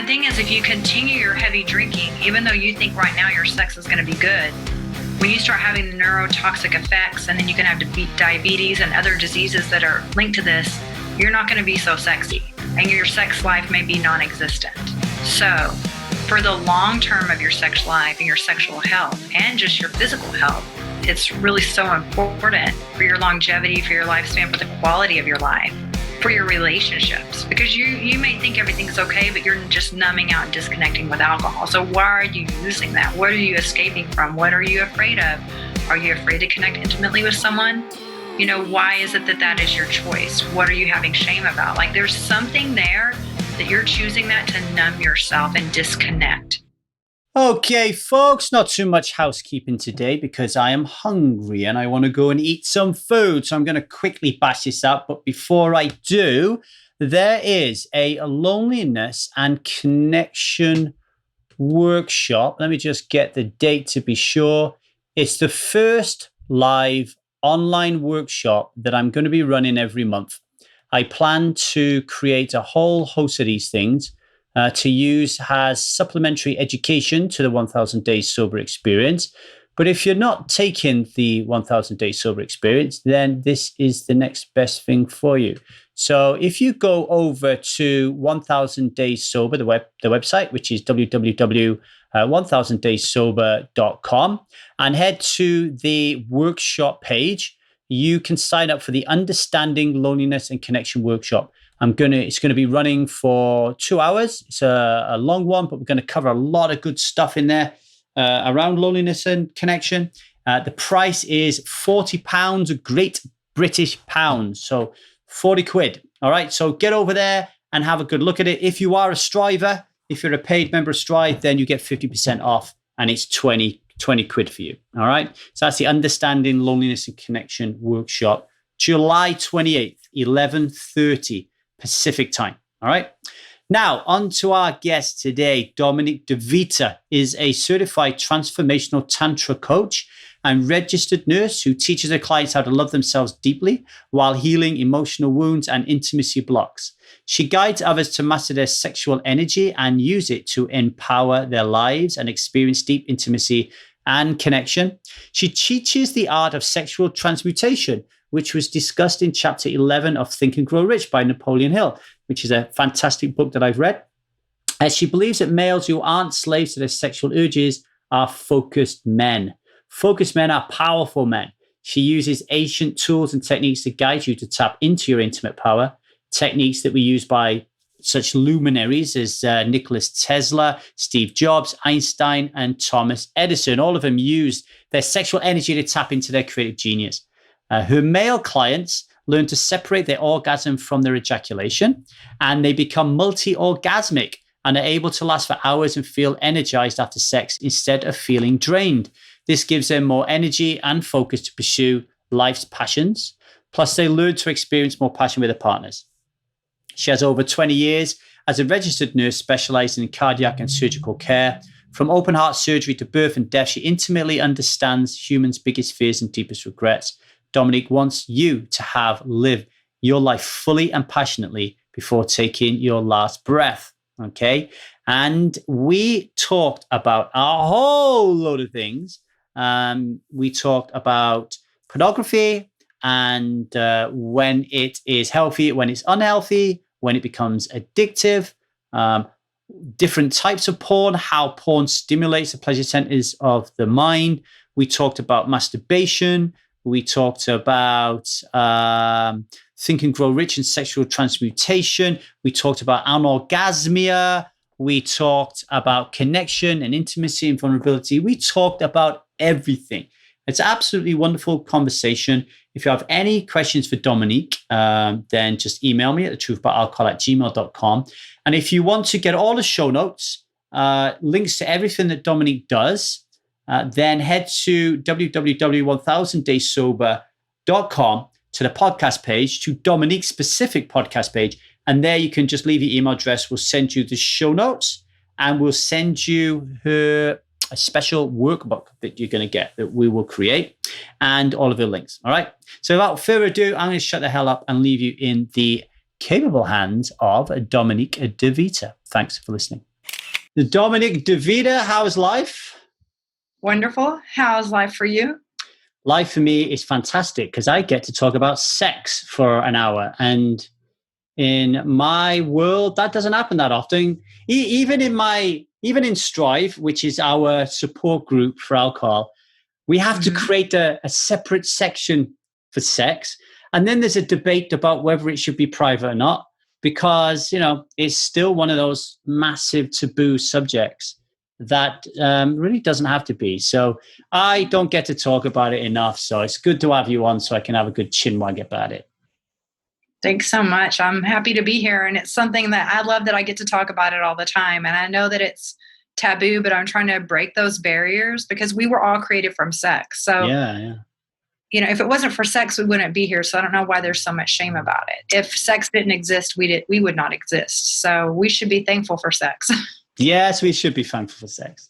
thing is, if you continue your heavy drinking, even though you think right now your sex is going to be good, when you start having the neurotoxic effects, and then you can have diabetes and other diseases that are linked to this, you're not going to be so sexy, and your sex life may be non-existent. So for the long term of your sex life and your sexual health and just your physical health, it's really so important for your longevity, for your lifespan, for the quality of your life, for your relationships, because you may think everything's okay, but you're just numbing out and disconnecting with alcohol. So why are you using that? What are you escaping from? What are you afraid of? Are you afraid to connect intimately with someone? You know, why is it that is your choice? What are you having shame about? Like, there's something there that you're choosing that to numb yourself and disconnect. Okay, folks, not too much housekeeping today because I am hungry and I want to go and eat some food. So I'm going to quickly bash this out. But before I do, there is a loneliness and connection workshop. Let me just get the date to be sure. It's the first live online workshop that I'm going to be running every month. I plan to create a whole host of these things to use as supplementary education to the 1000 Days Sober Experience. But if you're not taking the 1000 Days Sober Experience, then this is the next best thing for you. So if you go over to 1000 Days Sober, the website, which is www.1000dayssober.com, and head to the workshop page, you can sign up for the Understanding Loneliness and Connection workshop. It's going to be running for 2 hours. It's a long one, but we're going to cover a lot of good stuff in there around loneliness and connection. The price is £40, Great British pounds. So 40 quid. All right. So get over there and have a good look at it. If you are a Striver, if you're a paid member of Strive, then you get 50% off, and it's 20 quid for you. All right. So that's the Understanding Loneliness and Connection workshop, July 28th, 11:30 Pacific time. All right. Now, on to our guest today. Dominique D'Vita is a certified transformational Tantra coach and registered nurse who teaches her clients how to love themselves deeply while healing emotional wounds and intimacy blocks. She guides others to master their sexual energy and use it to empower their lives and experience deep intimacy and connection. She teaches the art of sexual transmutation, which was discussed in chapter 11 of Think and Grow Rich by Napoleon Hill, which is a fantastic book that I've read. As she believes that males who aren't slaves to their sexual urges are focused men. Focused men are powerful men. She uses ancient tools and techniques to guide you to tap into your intimate power, techniques that were used by such luminaries as Nikola Tesla, Steve Jobs, Einstein, and Thomas Edison. All of them used their sexual energy to tap into their creative genius. Her male clients learn to separate their orgasm from their ejaculation, and they become multi-orgasmic and are able to last for hours and feel energized after sex instead of feeling drained. This gives them more energy and focus to pursue life's passions. Plus, they learn to experience more passion with their partners. She has over 20 years as a registered nurse specializing in cardiac and surgical care. From open heart surgery to birth and death, she intimately understands humans' biggest fears and deepest regrets. Dominique wants you to live your life fully and passionately before taking your last breath. Okay. And we talked about a whole load of things. We talked about pornography and when it is healthy, when it's unhealthy, when it becomes addictive, different types of porn, how porn stimulates the pleasure centers of the mind. We talked about masturbation. We talked about Think and Grow Rich and sexual transmutation. We talked about anorgasmia. We talked about connection and intimacy and vulnerability. We talked about everything. It's an absolutely wonderful conversation. If you have any questions for Dominique, then just email me at thetruthboutalcohol@gmail.com. And if you want to get all the show notes, links to everything that Dominique does, then head to www.1000dayssober.com to the podcast page, to Dominique's specific podcast page. And there you can just leave your email address. We'll send you the show notes and we'll send you a special workbook that you're going to get that we will create and all of the links. All right. So without further ado, I'm going to shut the hell up and leave you in the capable hands of Dominique D'Vita. Thanks for listening. Dominique D'Vita, how's life? Wonderful. How's life for you? Life for me is fantastic because I get to talk about sex for an hour. And in my world, that doesn't happen that often. Even in Strive, which is our support group for alcohol, we have to create a separate section for sex. And then there's a debate about whether it should be private or not, because, it's still one of those massive taboo subjects that really doesn't have to be. So I don't get to talk about it enough. So it's good to have you on so I can have a good chinwag about it. Thanks so much. I'm happy to be here. And it's something that I love that I get to talk about it all the time. And I know that it's taboo, but I'm trying to break those barriers because we were all created from sex. So, Yeah. if it wasn't for sex, we wouldn't be here. So I don't know why there's so much shame about it. If sex didn't exist, we would not exist. So we should be thankful for sex. Yes, we should be thankful for sex.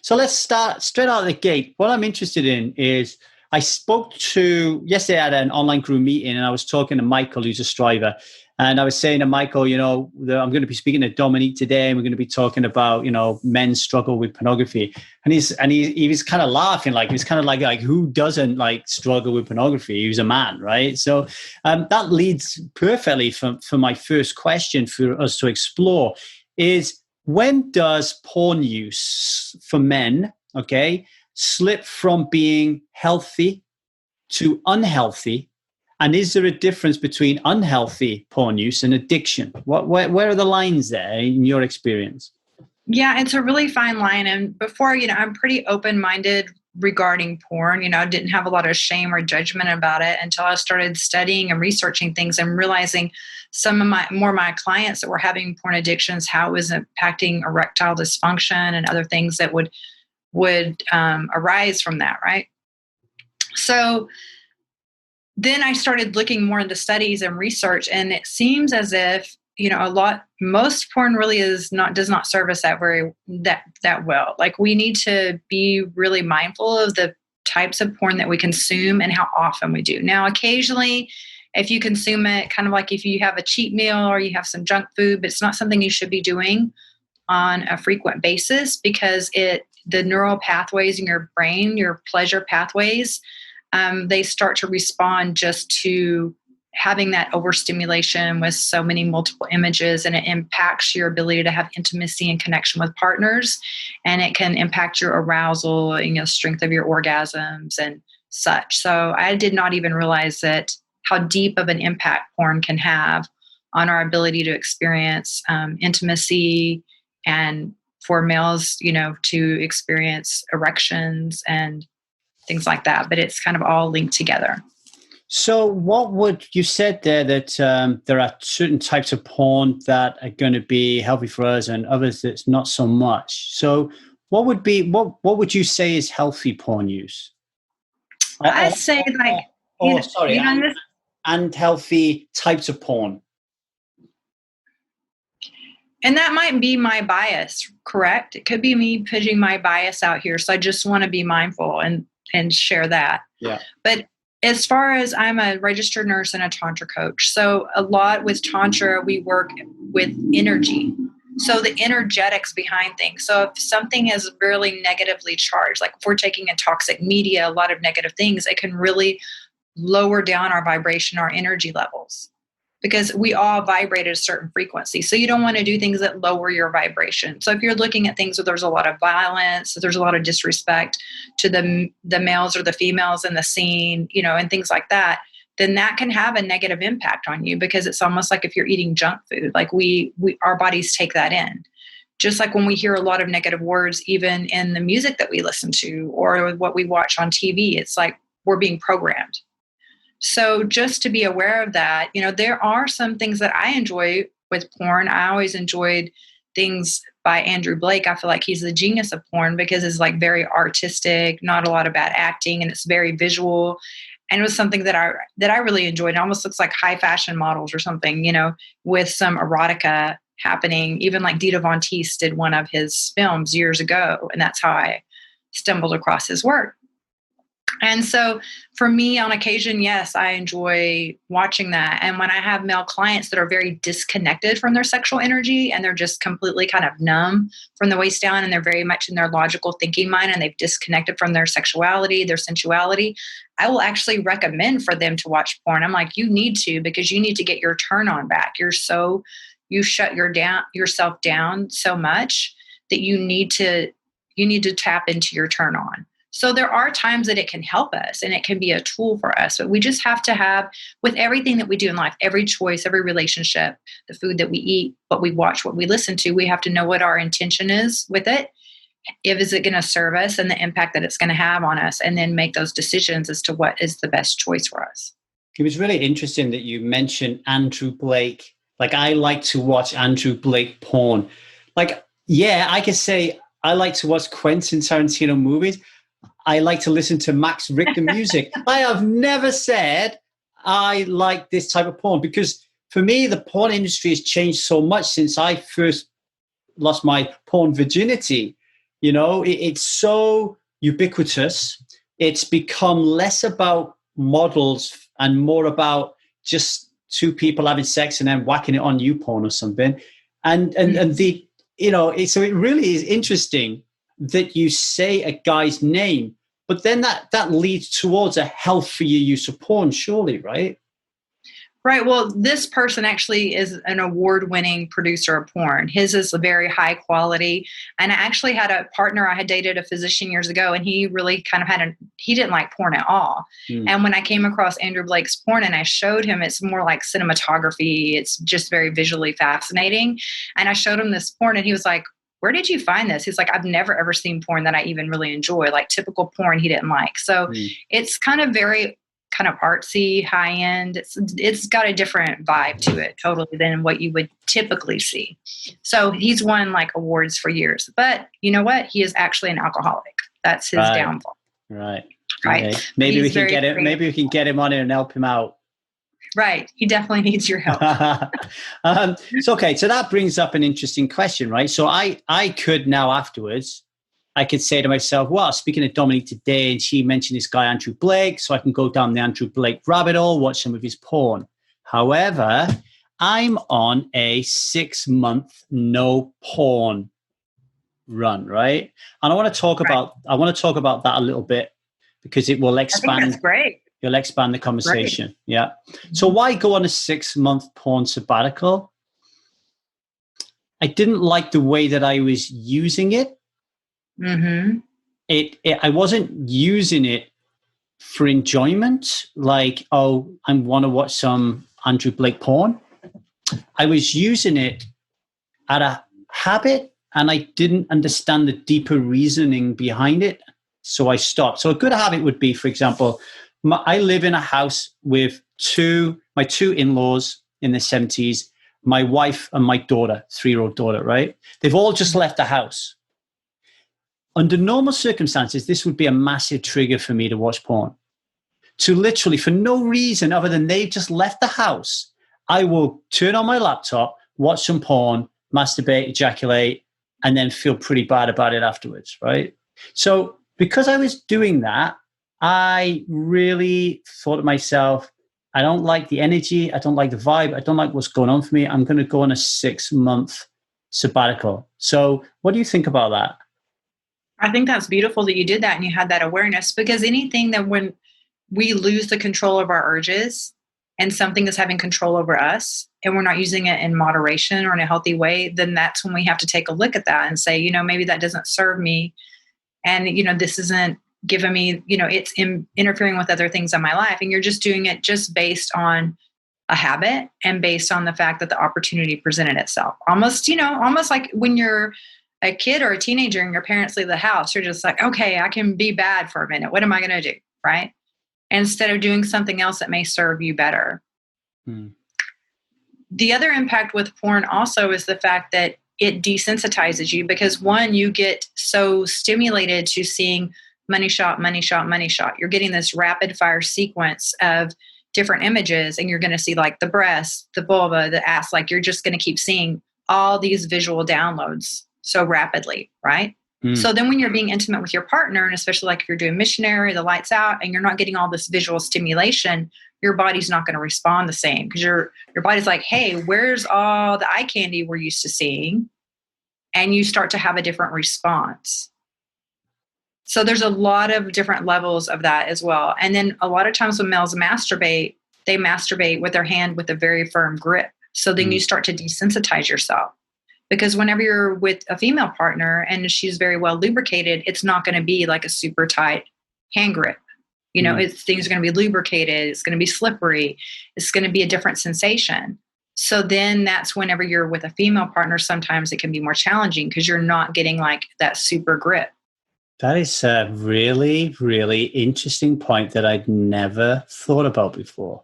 So let's start straight out of the gate. What I'm interested in is I spoke to, yesterday I had an online group meeting and I was talking to Michael, who's a striver. And I was saying to Michael, I'm going to be speaking to Dominique today and we're going to be talking about, men's struggle with pornography. And he was kind of laughing, he was kind of like who doesn't struggle with pornography? He was a man, right? So that leads perfectly for my first question for us to explore is, when does porn use for men, slip from being healthy to unhealthy? And is there a difference between unhealthy porn use and addiction? Where are the lines there in your experience? Yeah, it's a really fine line. And before, I'm pretty open-minded regarding porn. I didn't have a lot of shame or judgment about it until I started studying and researching things and realizing some of my clients that were having porn addictions, how it was impacting erectile dysfunction and other things that would arise from that, right? So then I started looking more into studies and research, and it seems as if most porn really does not serve us that well. We need to be really mindful of the types of porn that we consume and how often we do. Now, occasionally, if you consume it, kind of like if you have a cheat meal or you have some junk food, but it's not something you should be doing on a frequent basis because the neural pathways in your brain, your pleasure pathways, they start to respond just to having that overstimulation with so many multiple images, and it impacts your ability to have intimacy and connection with partners, and it can impact your arousal and strength of your orgasms and such. So I did not even realize how deep of an impact porn can have on our ability to experience intimacy, and for males, to experience erections and things like that. But it's kind of all linked together. So you said there that there are certain types of porn that are going to be healthy for us and others that's not so much. So what would you say is healthy porn use? I say and healthy types of porn. And that might be my bias, correct? It could be me putting my bias out here. So I just want to be mindful and share that. Yeah. But as far as, I'm a registered nurse and a Tantra coach. So a lot with Tantra, we work with energy. So the energetics behind things. So if something is really negatively charged, like if we're taking in toxic media, a lot of negative things, it can really lower down our vibration, our energy levels, because we all vibrate at a certain frequency. So you don't want to do things that lower your vibration. So if you're looking at things where there's a lot of violence, there's a lot of disrespect to the males or the females in the scene, and things like that, then that can have a negative impact on you, because it's almost like if you're eating junk food, like our bodies take that in. Just like when we hear a lot of negative words, even in the music that we listen to or what we watch on TV, it's like we're being programmed. So just to be aware of that, there are some things that I enjoy with porn. I always enjoyed things by Andrew Blake. I feel like he's the genius of porn because it's very artistic, not a lot of bad acting, and it's very visual. And it was something that I really enjoyed. It almost looks like high fashion models or something, with some erotica happening. Even like Dita Von Teese did one of his films years ago, and that's how I stumbled across his work. And so for me, on occasion, yes, I enjoy watching that. And when I have male clients that are very disconnected from their sexual energy and they're just completely kind of numb from the waist down and they're very much in their logical thinking mind and they've disconnected from their sexuality, their sensuality, I will actually recommend for them to watch porn. I'm like, you need to, because you need to get your turn on back. You shut yourself down so much that you need to tap into your turn on. So there are times that it can help us and it can be a tool for us, but we just have to have, with everything that we do in life, every choice, every relationship, the food that we eat, what we watch, what we listen to, we have to know what our intention is with it. Is it going to serve us and the impact that it's going to have on us, and then make those decisions as to what is the best choice for us. It was really interesting that you mentioned Andrew Blake. Like, I like to watch Andrew Blake porn. Like, yeah, I could say I like to watch Quentin Tarantino movies. I like to listen to Max Richter music. I have never said I like this type of porn, because for me, the porn industry has changed so much since I first lost my porn virginity. You know, it's so ubiquitous. It's become less about models and more about just two people having sex and then whacking it on YouPorn or something. And the, you know, so it really is interesting that you say a guy's name, but then that leads towards a healthier use of porn, surely, right? Right. Well, this person actually is an award-winning producer of porn. His is a very high quality. And I actually had a partner, I had dated a physician years ago, and he really kind of he didn't like porn at all. And when I came across Andrew Blake's porn and I showed him, it's more like cinematography. It's just very visually fascinating. And I showed him this porn and he was like, where did you find this? He's like, I've never ever seen porn that I even really enjoy. Like typical porn he didn't like. So it's kind of very kind of artsy, high end. It's got a different vibe to it totally than what you would typically see. So he's won like awards for years, but you know what? He is actually an alcoholic. That's his downfall. Right. Okay. Maybe we can get it. Maybe we can get him on here and help him out. Right. He definitely needs your help. So that brings up an interesting question, right? So I could now afterwards, I could say to myself, well, speaking of Dominique today, and she mentioned this guy, Andrew Blake, so I can go down the Andrew Blake rabbit hole, watch some of his porn. However, I'm on a 6-month no porn run, right? And I want to talk about that a little bit, because it will expand. I think that's great. You'll expand the conversation. Great. Yeah. So why go on a 6-month porn sabbatical? I didn't like the way that I was using it. Mm-hmm. I wasn't using it for enjoyment, like, oh, I want to watch some Andrew Blake porn. I was using it at a habit, and I didn't understand the deeper reasoning behind it, so I stopped. So a good habit would be, for example, I live in a house with my two in-laws in their 70s, my wife and my daughter, 3-year-old daughter, right? They've all just left the house. Under normal circumstances, this would be a massive trigger for me to watch porn. To literally, for no reason other than they've just left the house, I will turn on my laptop, watch some porn, masturbate, ejaculate, and then feel pretty bad about it afterwards, right? So because I was doing that, I really thought to myself, I don't like the energy, I don't like the vibe, I don't like what's going on for me. I'm going to go on a 6-month sabbatical. So what do you think about that? I think that's beautiful that you did that and you had that awareness, because anything that when we lose the control of our urges and something is having control over us and we're not using it in moderation or in a healthy way, then that's when we have to take a look at that and say, you know, maybe that doesn't serve me. And, you know, this isn't giving me, you know, it's interfering with other things in my life. And you're just doing it just based on a habit and based on the fact that the opportunity presented itself. Almost like when you're a kid or a teenager and your parents leave the house, you're just like, okay, I can be bad for a minute. What am I going to do? Right. Instead of doing something else that may serve you better. The other impact with porn also is the fact that it desensitizes you, because one, you get so stimulated to seeing money shot, money shot, money shot. You're getting this rapid fire sequence of different images, and you're going to see like the breast, the vulva, the ass, like you're just going to keep seeing all these visual downloads so rapidly, right? So then when you're being intimate with your partner, and especially like if you're doing missionary, the lights out, and you're not getting all this visual stimulation, your body's not going to respond the same, because your body's like, hey, where's all the eye candy we're used to seeing? And you start to have a different response. So there's a lot of different levels of that as well. And then a lot of times when males masturbate, they masturbate with their hand with a very firm grip. So then you start to desensitize yourself. Because whenever you're with a female partner and she's very well lubricated, it's not going to be like a super tight hand grip. You know, things are going to be lubricated. It's going to be slippery. It's going to be a different sensation. So then that's whenever you're with a female partner, sometimes it can be more challenging because you're not getting like that super grip. That is a really, really interesting point that I'd never thought about before.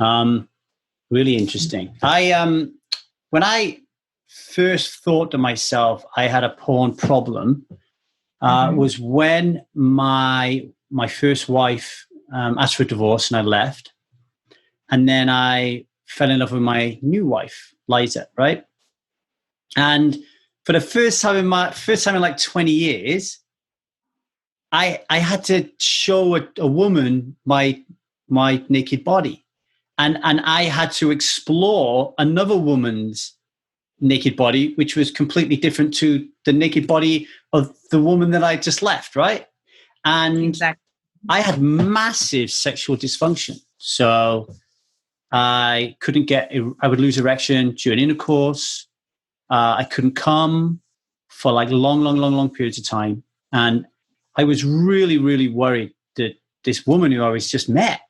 Really interesting. When I first thought to myself I had a porn problem was when my first wife asked for a divorce and I left, and then I fell in love with my new wife, Liza, right? And for the first time in like 20 years, I had to show a woman my naked body, and I had to explore another woman's naked body, which was completely different to the naked body of the woman that I just left, right? And I had massive sexual dysfunction. So I would lose erection during intercourse. I couldn't come for like long periods of time. And I was really, really worried that this woman who I was just met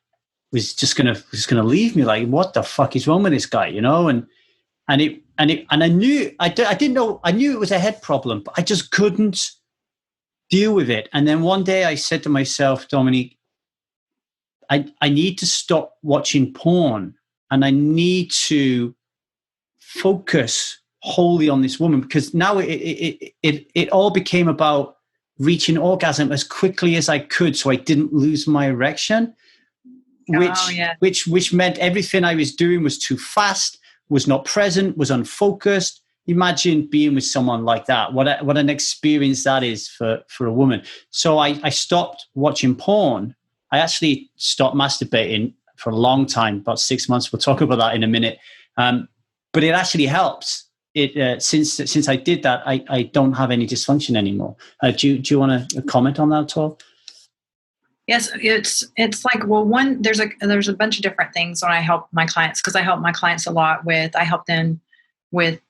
was just gonna leave me. Like, what the fuck is wrong with this guy, you know? And I knew it was a head problem, but I just couldn't deal with it. And then one day I said to myself, Dominique, I need to stop watching porn, and I need to focus wholly on this woman, because now it all became about reaching orgasm as quickly as I could, so I didn't lose my erection, which meant everything I was doing was too fast, was not present, was unfocused. Imagine being with someone like that. What an experience that is for a woman. So I stopped watching porn. I actually stopped masturbating for a long time, about 6 months. We'll talk about that in a minute. But it actually helps. Since I did that, I don't have any dysfunction anymore. Do you want to comment on that at all? Yes, it's like, well, there's a bunch of different things when I help my clients, because I help my clients a lot I help them with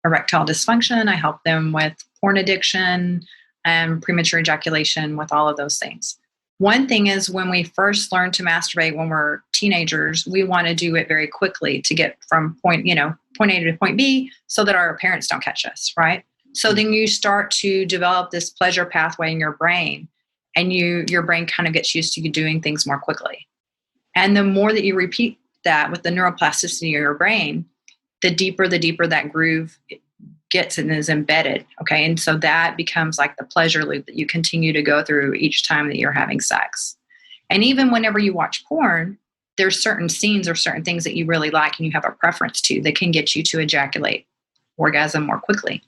erectile dysfunction. I help them with porn addiction and premature ejaculation, with all of those things. One thing is, when we first learn to masturbate when we're teenagers, we want to do it very quickly to get from point A to point B so that our parents don't catch us, right? So then you start to develop this pleasure pathway in your brain, and your brain kind of gets used to you doing things more quickly. And the more that you repeat that with the neuroplasticity of your brain, the deeper that groove gets and is embedded. Okay. And so that becomes like the pleasure loop that you continue to go through each time that you're having sex. And even whenever you watch porn, there's certain scenes or certain things that you really like and you have a preference to that can get you to ejaculate, orgasm more quickly.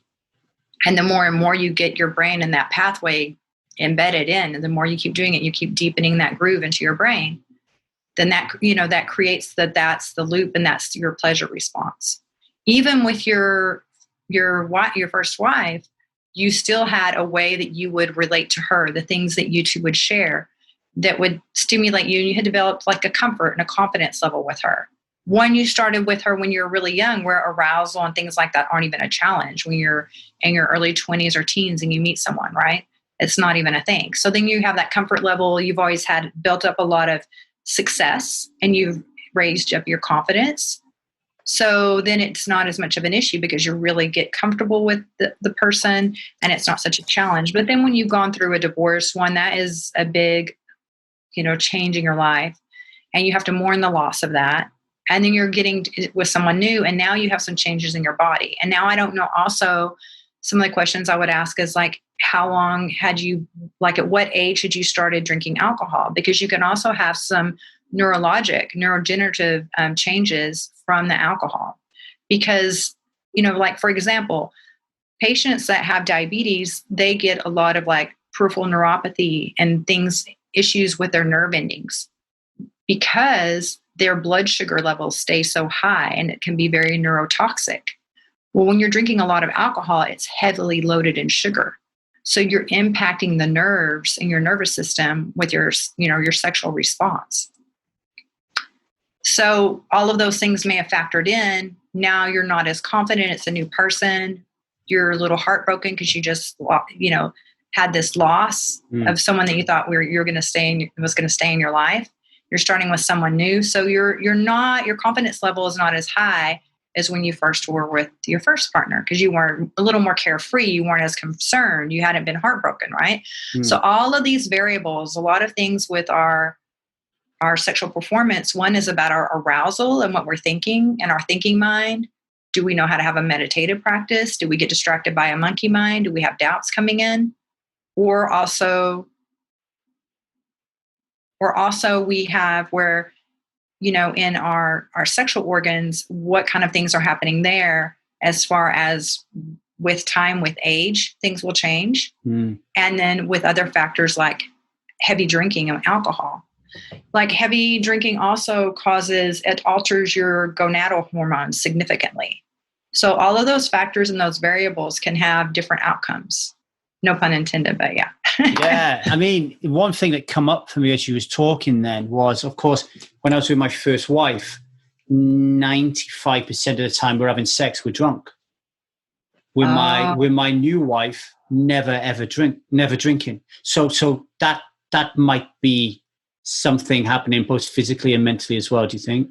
And the more and more you get your brain in that pathway embedded in, and the more you keep doing it, you keep deepening that groove into your brain, then that creates that's the loop, and that's your pleasure response. Even with your first wife, you still had a way that you would relate to her, the things that you two would share that would stimulate you. And you had developed like a comfort and a confidence level with her. When you started with her when you're really young, where arousal and things like that aren't even a challenge when you're in your early 20s or teens and you meet someone, right? It's not even a thing. So then you have that comfort level. You've always had built up a lot of success, and you've raised up your confidence. So then it's not as much of an issue because you really get comfortable with the person, and it's not such a challenge. But then when you've gone through a divorce, that is a big, change in your life, and you have to mourn the loss of that. And then you're getting with someone new, and now you have some changes in your body. And now I don't know, also some of the questions I would ask is like, how long had you, like at what age had you started drinking alcohol? Because you can also have some neurodegenerative changes from the alcohol. Because, like for example, patients that have diabetes, they get a lot of like peripheral neuropathy and issues with their nerve endings because their blood sugar levels stay so high and it can be very neurotoxic. Well, when you're drinking a lot of alcohol, it's heavily loaded in sugar. So you're impacting the nerves in your nervous system with your sexual response. So all of those things may have factored in. Now you're not as confident. It's a new person. You're a little heartbroken because you just, had this loss of someone that you thought was going to stay in your life. You're starting with someone new. So your confidence level is not as high as when you first were with your first partner, because you were a little more carefree. You weren't as concerned. You hadn't been heartbroken, right? So all of these variables, a lot of things with our sexual performance, one is about our arousal and what we're thinking and our thinking mind. Do we know how to have a meditative practice? Do we get distracted by a monkey mind? Do we have doubts coming in? Or also we have where, in our sexual organs, what kind of things are happening there as far as with time, with age, things will change. And then with other factors like heavy drinking of alcohol. Like heavy drinking also alters your gonadal hormones significantly. So all of those factors and those variables can have different outcomes. No pun intended, but yeah. Yeah. I mean, one thing that come up for me as you was talking then was, of course, when I was with my first wife, 95% of the time we're having sex, we're drunk. With my new wife, never drinking. So that might be something happening both physically and mentally as well, do you think?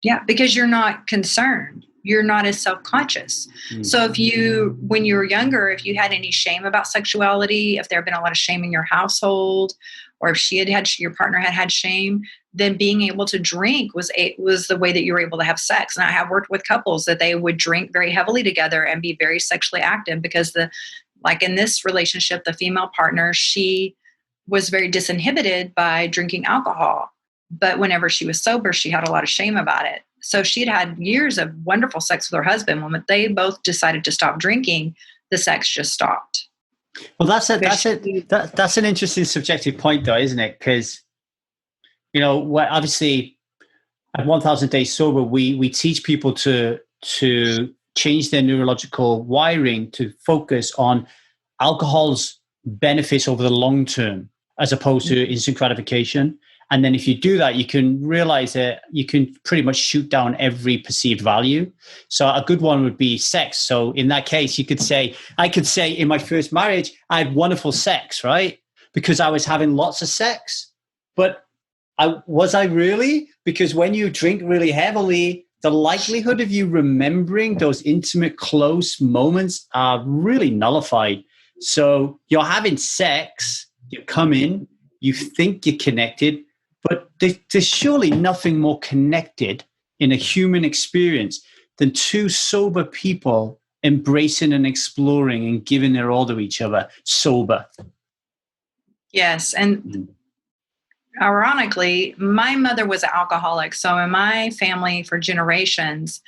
Yeah, because you're not concerned. You're not as self-conscious. So when you were younger, if you had any shame about sexuality, if there had been a lot of shame in your household, or if your partner had shame, then being able to drink was the way that you were able to have sex. And I have worked with couples that they would drink very heavily together and be very sexually active because like in this relationship, the female partner, she was very disinhibited by drinking alcohol. But whenever she was sober, she had a lot of shame about it. So she'd had years of wonderful sex with her husband. When they both decided to stop drinking, the sex just stopped. Well, that's an interesting subjective point, though, isn't it? Because, obviously, at 1,000 Days Sober, we teach people to change their neurological wiring to focus on alcohol's benefits over the long term, as opposed to instant gratification. And then if you do that, you can realize that you can pretty much shoot down every perceived value. So a good one would be sex. So in that case, I could say in my first marriage, I had wonderful sex, right? Because I was having lots of sex. But was I really? Because when you drink really heavily, the likelihood of you remembering those intimate, close moments are really nullified. So you're having sex, you come in, you think you're connected, but there's surely nothing more connected in a human experience than two sober people embracing and exploring and giving their all to each other sober. Yes. And ironically, my mother was an alcoholic. So in my family for generations,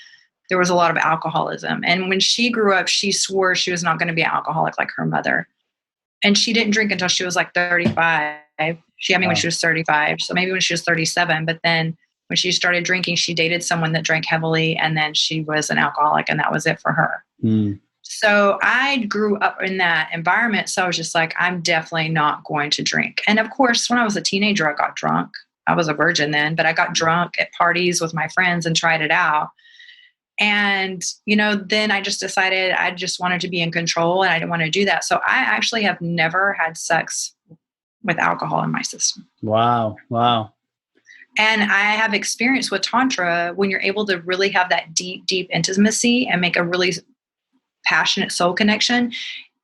there was a lot of alcoholism. And when she grew up, she swore she was not going to be an alcoholic like her mother. And she didn't drink until she was like 35. She had me when she was 35, so maybe when she was 37. But then when she started drinking, she dated someone that drank heavily, and then she was an alcoholic, and that was it for her. So I grew up in that environment, so I was just like, I'm definitely not going to drink. And of course, when I was a teenager, I got drunk. I was a virgin then, but I got drunk at parties with my friends and tried it out. And, then I just decided I just wanted to be in control, and I didn't want to do that. So I actually have never had sex with alcohol in my system. Wow. And I have experience with Tantra when you're able to really have that deep, deep intimacy and make a really passionate soul connection.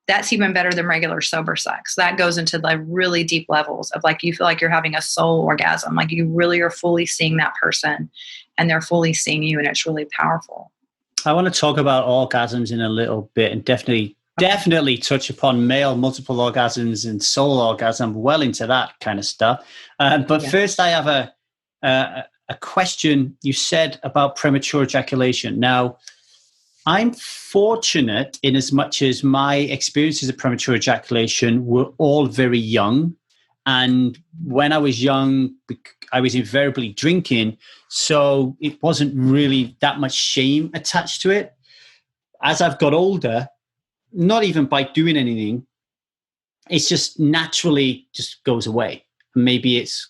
That's even better than regular sober sex. That goes into like really deep levels of like, you feel like you're having a soul orgasm. Like you really are fully seeing that person and they're fully seeing you, and it's really powerful. I want to talk about orgasms in a little bit and definitely touch upon male multiple orgasms and soul orgasm, well into that kind of stuff. But first I have a question. You said about premature ejaculation. Now, I'm fortunate in as much as my experiences of premature ejaculation were all very young. And when I was young, I was invariably drinking. So it wasn't really that much shame attached to it. As I've got older, not even by doing anything, it's just naturally just goes away. Maybe it's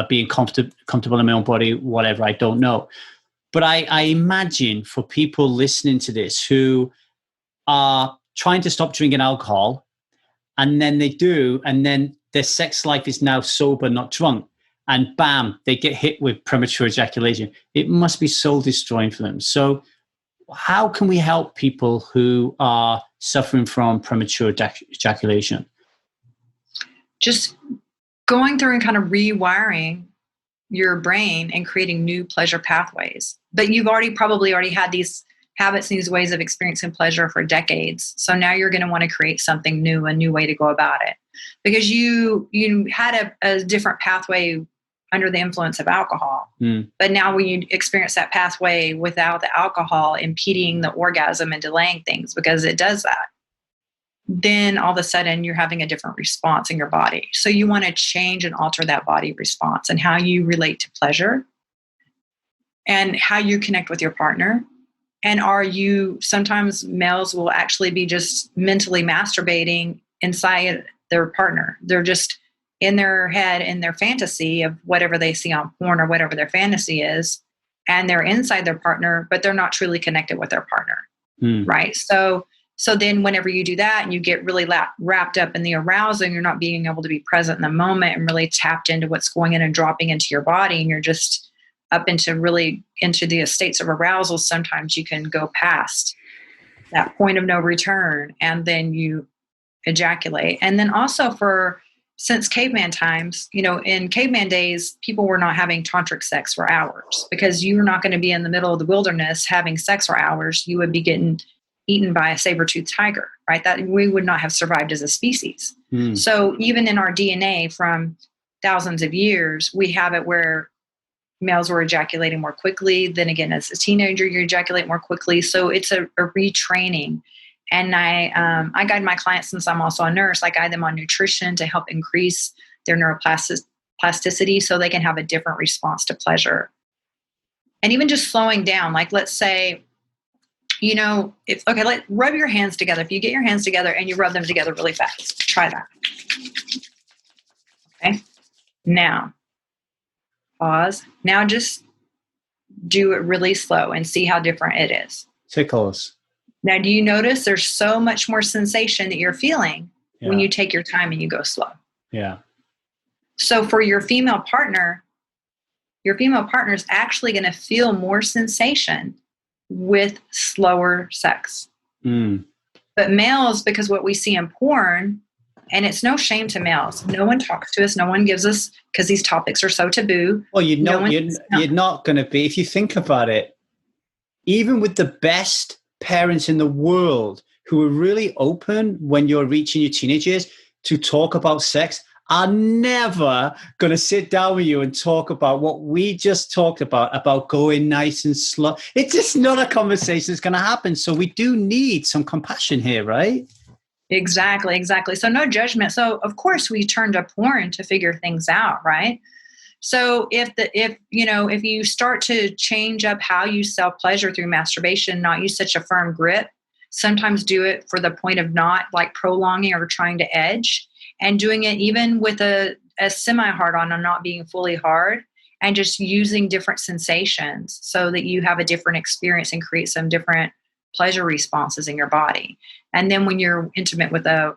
being comfortable in my own body, whatever, I don't know. But I imagine for people listening to this who are trying to stop drinking alcohol, and then they do, and then their sex life is now sober, not drunk, and bam, they get hit with premature ejaculation. It must be soul destroying for them. So how can we help people who are suffering from premature ejaculation? Just going through and kind of rewiring your brain and creating new pleasure pathways. But you've probably already had these habits, these ways of experiencing pleasure for decades. So now you're going to want to create something new, a new way to go about it. Because you had a different pathway under the influence of alcohol. But now when you experience that pathway without the alcohol impeding the orgasm and delaying things, because it does that, then all of a sudden you're having a different response in your body. So you want to change and alter that body response and how you relate to pleasure and how you connect with your partner. And sometimes males will actually be just mentally masturbating inside their partner. They're just in their head, in their fantasy of whatever they see on porn or whatever their fantasy is. And they're inside their partner, but they're not truly connected with their partner. Right? So then whenever you do that and you get really wrapped up in the arousal and you're not being able to be present in the moment and really tapped into what's going in and dropping into your body, and you're just up into the states of arousal, sometimes you can go past that point of no return and then you ejaculate. And then also since caveman times, in caveman days, people were not having tantric sex for hours because you were not going to be in the middle of the wilderness having sex for hours. You would be getting eaten by a saber-toothed tiger, right? That we would not have survived as a species. So even in our DNA from thousands of years, we have it where males were ejaculating more quickly. Then again, as a teenager, you ejaculate more quickly. So it's a retraining. And I guide my clients, since I'm also a nurse, I guide them on nutrition to help increase their neuroplasticity so they can have a different response to pleasure. And even just slowing down, like let's say, rub your hands together. If you get your hands together and you rub them together really fast, try that. Okay. Now, pause. Now just do it really slow and see how different it is. Tickles. Now, do you notice there's so much more sensation that you're feeling when you take your time and you go slow? Yeah. So for your female partner is actually going to feel more sensation with slower sex. But males, because what we see in porn, and it's no shame to males, no one talks to us, no one gives us, because these topics are so taboo. Well, you're not going to be, if you think about it, even with the best parents in the world who are really open when you're reaching your teenage years to talk about sex, are never going to sit down with you and talk about what we just talked about going nice and slow. It's just not a conversation that's going to happen. So we do need some compassion here, right? Exactly. So no judgment. So of course we turn to porn to figure things out, right? So if you start to change up how you sell pleasure through masturbation, not use such a firm grip, sometimes do it for the point of not like prolonging or trying to edge, and doing it even with a semi-hard on and not being fully hard, and just using different sensations so that you have a different experience and create some different pleasure responses in your body. And then when you're intimate with a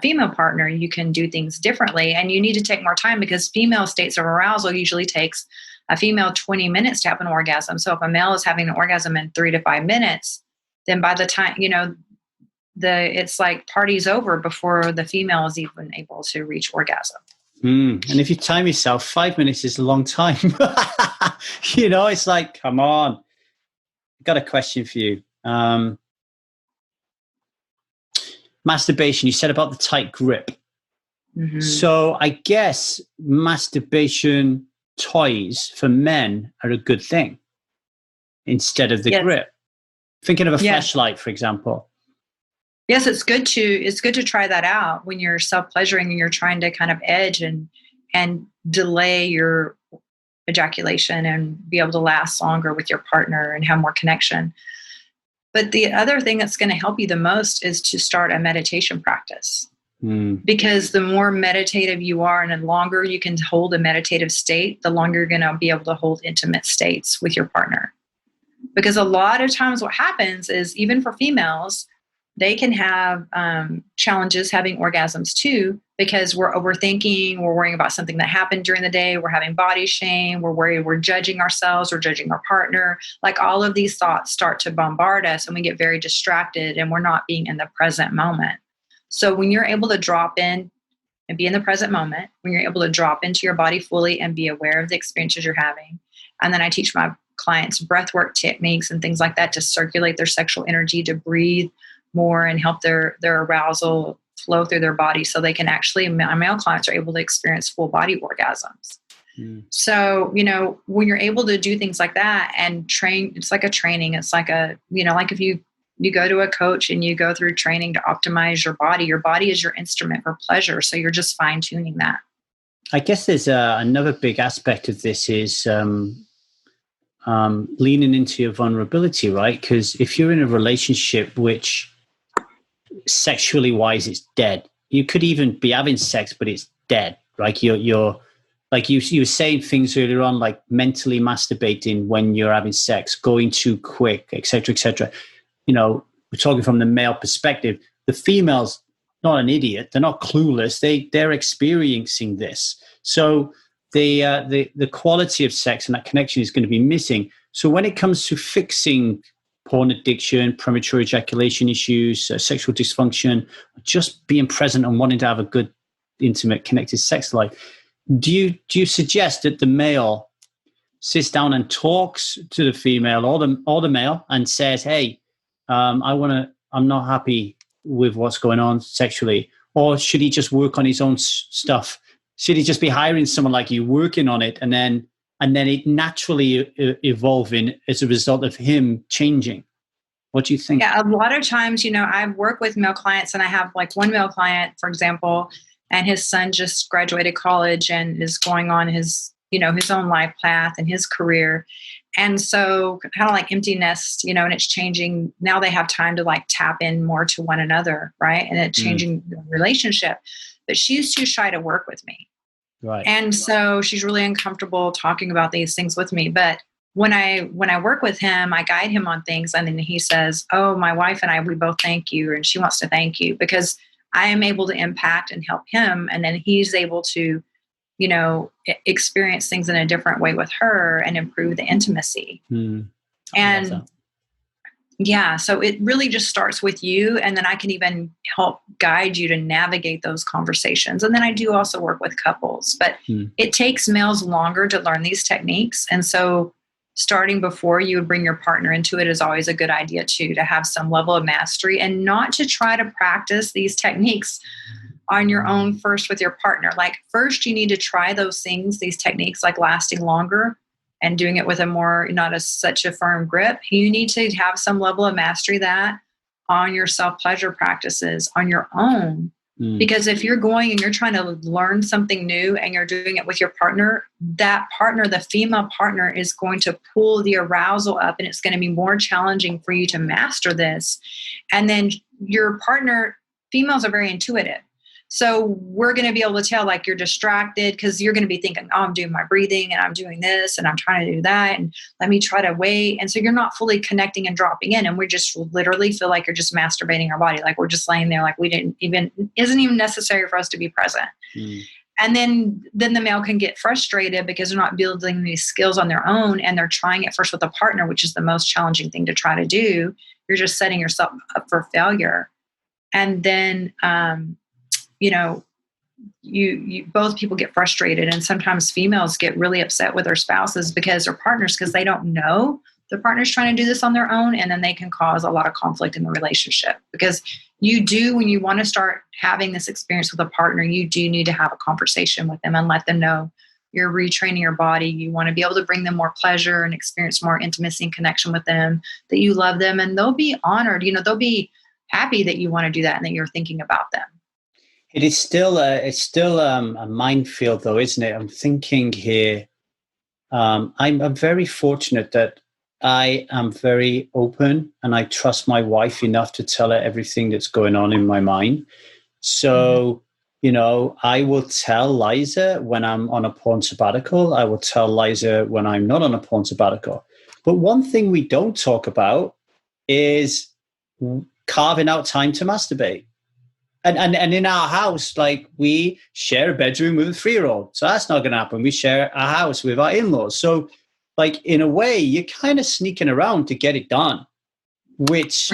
female partner, you can do things differently, and you need to take more time because female states of arousal usually takes a female 20 minutes to have an orgasm. So if a male is having an orgasm in 3 to 5 minutes, then by the time, it's like party's over before the female is even able to reach orgasm. And if you time yourself, 5 minutes is a long time. It's like, come on. I've got a question for you. Masturbation, you said about the tight grip. Mm-hmm. So I guess masturbation toys for men are a good thing instead of the grip. Thinking of a Yeah. fleshlight, for example. Yes, it's good to try that out when you're self-pleasuring and you're trying to kind of edge and delay your ejaculation and be able to last longer with your partner and have more connection. But the other thing that's going to help you the most is to start a meditation practice. Because the more meditative you are and the longer you can hold a meditative state, the longer you're going to be able to hold intimate states with your partner. Because a lot of times what happens is, even for females, they can have challenges having orgasms too, because we're overthinking, we're worrying about something that happened during the day, we're having body shame, we're worried, we're judging ourselves, we're judging our partner. Like, all of these thoughts start to bombard us and we get very distracted and we're not being in the present moment. So when you're able to drop in and be in the present moment, when you're able to drop into your body fully and be aware of the experiences you're having, and then I teach my clients breathwork techniques and things like that to circulate their sexual energy, to breathe more and help their arousal flow through their body, so they can actually, my male clients are able to experience full body orgasms. So, when you're able to do things like that and train, it's like a training. It's like like if you go to a coach and you go through training to optimize your body is your instrument for pleasure. So you're just fine tuning that. I guess there's another big aspect of this is leaning into your vulnerability, right? Because if you're in a relationship which sexually wise, it's dead. You could even be having sex, but it's dead. Like you're like you were saying things earlier on, like mentally masturbating when you're having sex, going too quick, etc., etc. We're talking from the male perspective. The female's not an idiot. They're not clueless. They're experiencing this. So the quality of sex and that connection is going to be missing. So when it comes to fixing porn addiction, premature ejaculation issues, sexual dysfunction, just being present and wanting to have a good, intimate, connected sex life, do you suggest that the male sits down and talks to the female or the male and says, "Hey, I'm not happy with what's going on sexually," or should he just work on his own stuff? Should he just be hiring someone like you, working on it, and then it naturally evolving as a result of him changing? What do you think? Yeah, a lot of times, I work with male clients, and I have like one male client, for example, and his son just graduated college and is going on his own life path and his career. And so kind of like empty nest, and it's changing. Now they have time to like tap in more to one another, right? And it's changing the relationship. But she's too shy to work with me. Right. And so she's really uncomfortable talking about these things with me. But when I work with him, I guide him on things. And then he says, "Oh, my wife and I, we both thank you." And she wants to thank you because I am able to impact and help him. And then he's able to, experience things in a different way with her and improve the intimacy. And yeah, so it really just starts with you. And then I can even help guide you to navigate those conversations. And then I do also work with couples, but it takes males longer to learn these techniques. And so starting before you would bring your partner into it is always a good idea too, to have some level of mastery and not to try to practice these techniques on your own first with your partner. Like, first you need to try those things, these techniques, like lasting longer and doing it with a more, not as such a firm grip. You need to have some level of mastery that on your self-pleasure practices on your own. Because if you're going and you're trying to learn something new and you're doing it with your partner, that partner, the female partner, is going to pull the arousal up, and it's going to be more challenging for you to master this. And then your partner, females are very intuitive. So we're going to be able to tell, like, you're distracted because you're going to be thinking, "Oh, I'm doing my breathing and I'm doing this and I'm trying to do that. And let me try to wait." And so you're not fully connecting and dropping in. And we just literally feel like you're just masturbating our body. Like, we're just laying there. Like, isn't even necessary for us to be present. And then the male can get frustrated because they're not building these skills on their own. And they're trying it first with a partner, which is the most challenging thing to try to do. You're just setting yourself up for failure. And then, you both people get frustrated, and sometimes females get really upset with their spouses because their partners, because they don't know their partner's trying to do this on their own, and then they can cause a lot of conflict in the relationship. Because when you want to start having this experience with a partner, you do need to have a conversation with them and let them know You're retraining your body. You want to be able to bring them more pleasure and experience more intimacy and connection with them, that you love them, and they'll be honored. They'll be happy that you want to do that and that you're thinking about them. It is still a minefield, though, isn't it? I'm thinking here. I'm very fortunate that I am very open and I trust my wife enough to tell her everything that's going on in my mind. So, I will tell Liza when I'm on a porn sabbatical. I will tell Liza when I'm not on a porn sabbatical. But one thing we don't talk about is carving out time to masturbate. And in our house, like, we share a bedroom with a 3-year-old. So that's not going to happen. We share a house with our in-laws. So, like, in a way, you're kind of sneaking around to get it done, which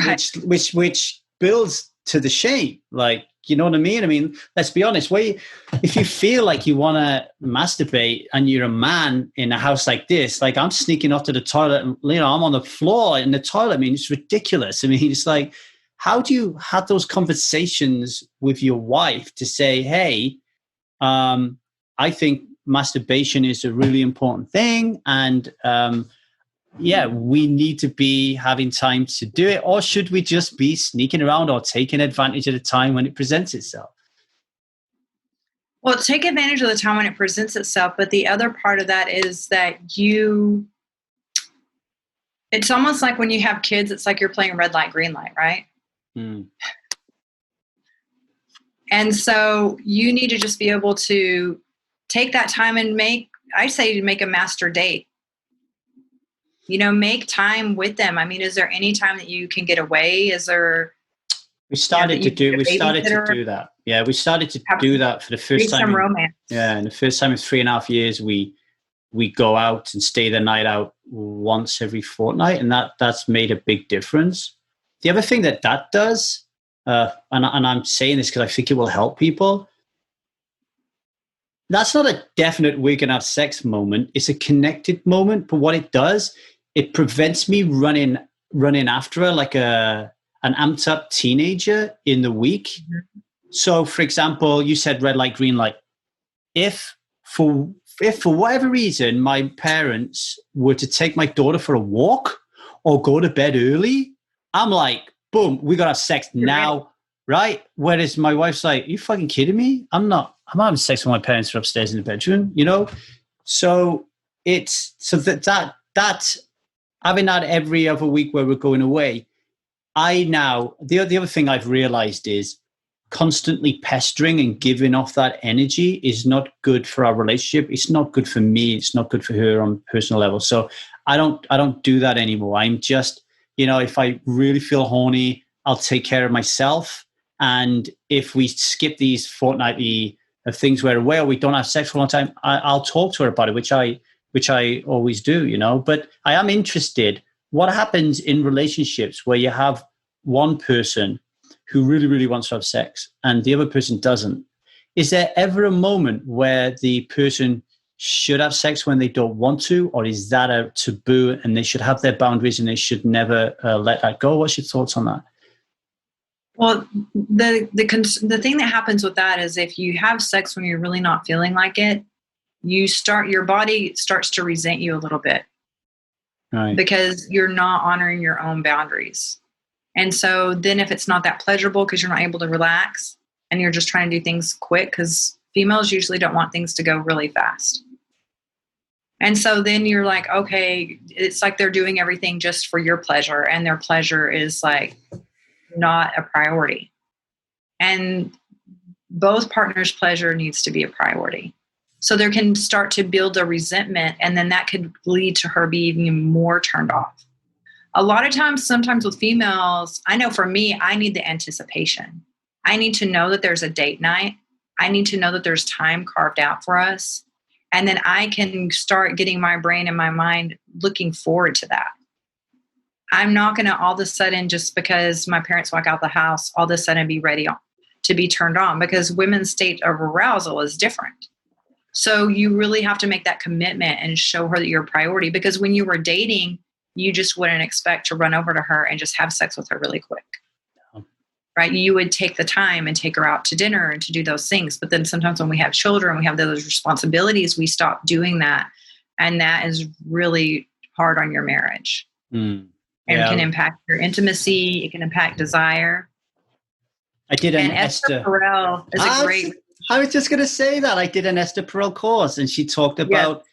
builds to the shame. Like, you know what I mean? I mean, let's be honest. If you feel like you want to masturbate and you're a man in a house like this, like, I'm sneaking off to the toilet and, I'm on the floor in the toilet. I mean, it's ridiculous. I mean, it's like, how do you have those conversations with your wife to say, hey, I think masturbation is a really important thing. And we need to be having time to do it. Or should we just be sneaking around or taking advantage of the time when it presents itself? Well, take advantage of the time when it presents itself. But the other part of that is that it's almost like when you have kids, it's like you're playing red light, green light, right? And so you need to just be able to take that time and make a master date. Make time with them. I mean, is there any time that you can get away? Is there? We started to do that. Yeah, we started to do that for the first time. Some romance. Yeah, and the first time in 3.5 years, we go out and stay the night out once every fortnight, and that's made a big difference. The other thing that does, and I'm saying this because I think it will help people, that's not a definite we're going to have sex moment. It's a connected moment. But what it does, it prevents me running after her like an amped up teenager in the week. Mm-hmm. So, for example, you said red light, green light. If for whatever reason my parents were to take my daughter for a walk or go to bed early, I'm like, boom, we got to have sex now, right? Whereas my wife's like, are you fucking kidding me? I'm not having sex with my parents are upstairs in the bedroom, So that having that every other week where we're going away, the other thing I've realized is constantly pestering and giving off that energy is not good for our relationship. It's not good for me. It's not good for her on a personal level. So I don't do that anymore. I'm just, if I really feel horny, I'll take care of myself. And if we skip these fortnightly things where we're away or we don't have sex for a long time, I'll talk to her about it, which I always do, But I am interested, what happens in relationships where you have one person who really, really wants to have sex and the other person doesn't? Is there ever a moment where the person should have sex when they don't want to, or is that a taboo and they should have their boundaries and they should never let that go? What's your thoughts on that? Well, the thing that happens with that is if you have sex when you're really not feeling like it, your body starts to resent you a little bit, right? Because you're not honoring your own boundaries. And so then if it's not that pleasurable because you're not able to relax and you're just trying to do things quick, because females usually don't want things to go really fast. And so then you're like, okay, it's like they're doing everything just for your pleasure, and their pleasure is like not a priority. And both partners' pleasure needs to be a priority. So there can start to build a resentment, and then that could lead to her being even more turned off. A lot of times, sometimes with females, I know for me, I need the anticipation. I need to know that there's a date night. I need to know that there's time carved out for us. And then I can start getting my brain and my mind looking forward to that. I'm not going to all of a sudden, just because my parents walk out the house, all of a sudden be ready to be turned on, because women's state of arousal is different. So you really have to make that commitment and show her that you're a priority, because when you were dating, you just wouldn't expect to run over to her and just have sex with her really quick. right? You would take the time and take her out to dinner and to do those things. But then sometimes when we have children, we have those responsibilities, we stop doing that. And that is really hard on your marriage. Mm. And Yeah. can impact your intimacy. It can impact desire. I did an And Esther Perel is a great. I was just going to say that. I did an Esther Perel course, and she talked about,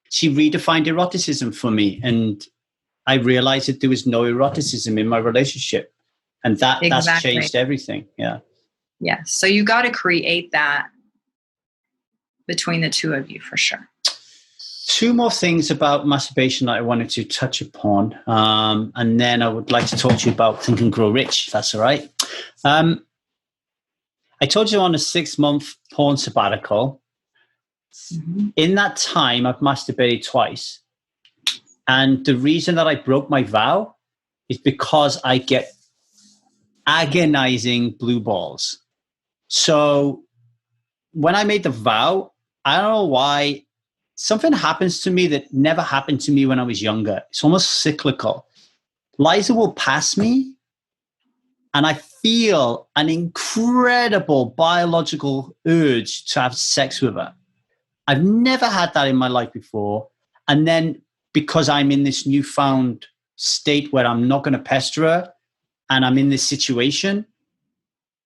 she redefined eroticism for me. And I realized that there was no eroticism in my relationship. And that's changed everything. Yeah. Yes. So you got to create that between the two of you for sure. Two more things about masturbation that I wanted to touch upon. And then I would like to talk to you about Think and Grow Rich, if that's all right. I told you on a 6-month porn sabbatical. Mm-hmm. In that time, I've masturbated twice. And the reason that I broke my vow is because I get agonizing blue balls. So when I made the vow, I don't know why, something happens to me that never happened to me when I was younger. It's almost cyclical. Liza will pass me, and I feel an incredible biological urge to have sex with her. I've never had that in my life before. And then because I'm in this newfound state where I'm not going to pester her, and I'm in this situation,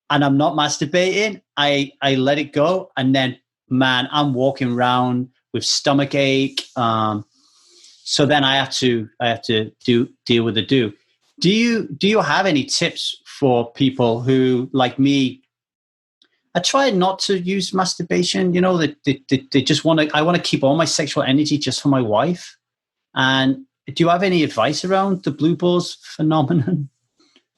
and I'm not masturbating, I let it go. And then, man, I'm walking around with stomach ache. So then I have to deal with the do. Do you have any tips for people who, like me, I try not to use masturbation, you know, they just I want to keep all my sexual energy just for my wife. And do you have any advice around the blue balls phenomenon?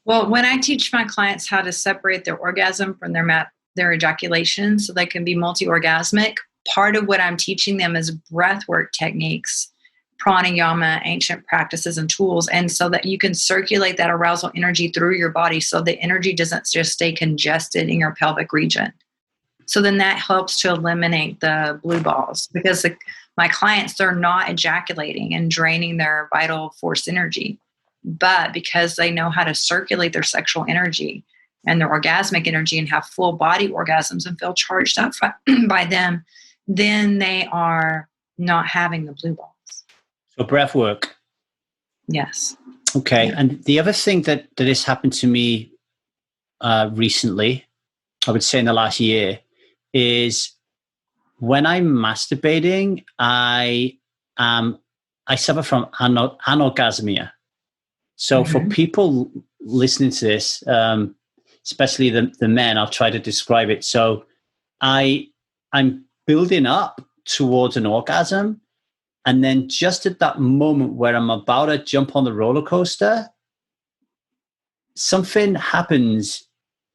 Well, when I teach my clients how to separate their orgasm from their ejaculation so they can be multi-orgasmic, part of what I'm teaching them is breath work techniques, pranayama, ancient practices and tools, and so that you can circulate that arousal energy through your body so the energy doesn't just stay congested in your pelvic region. So then that helps to eliminate the blue balls, because my clients, they're not ejaculating and draining their vital force energy, but because they know how to circulate their sexual energy and their orgasmic energy and have full body orgasms and feel charged up by them, then they are not having the blue balls. So breath work. Yes. Okay. Yeah. And the other thing that has happened to me recently, I would say in the last year, is when I'm masturbating, I suffer from anorgasmia. So for people listening to this, especially the men, I'll try to describe it. So I'm building up towards an orgasm. And then just at that moment where I'm about to jump on the roller coaster, something happens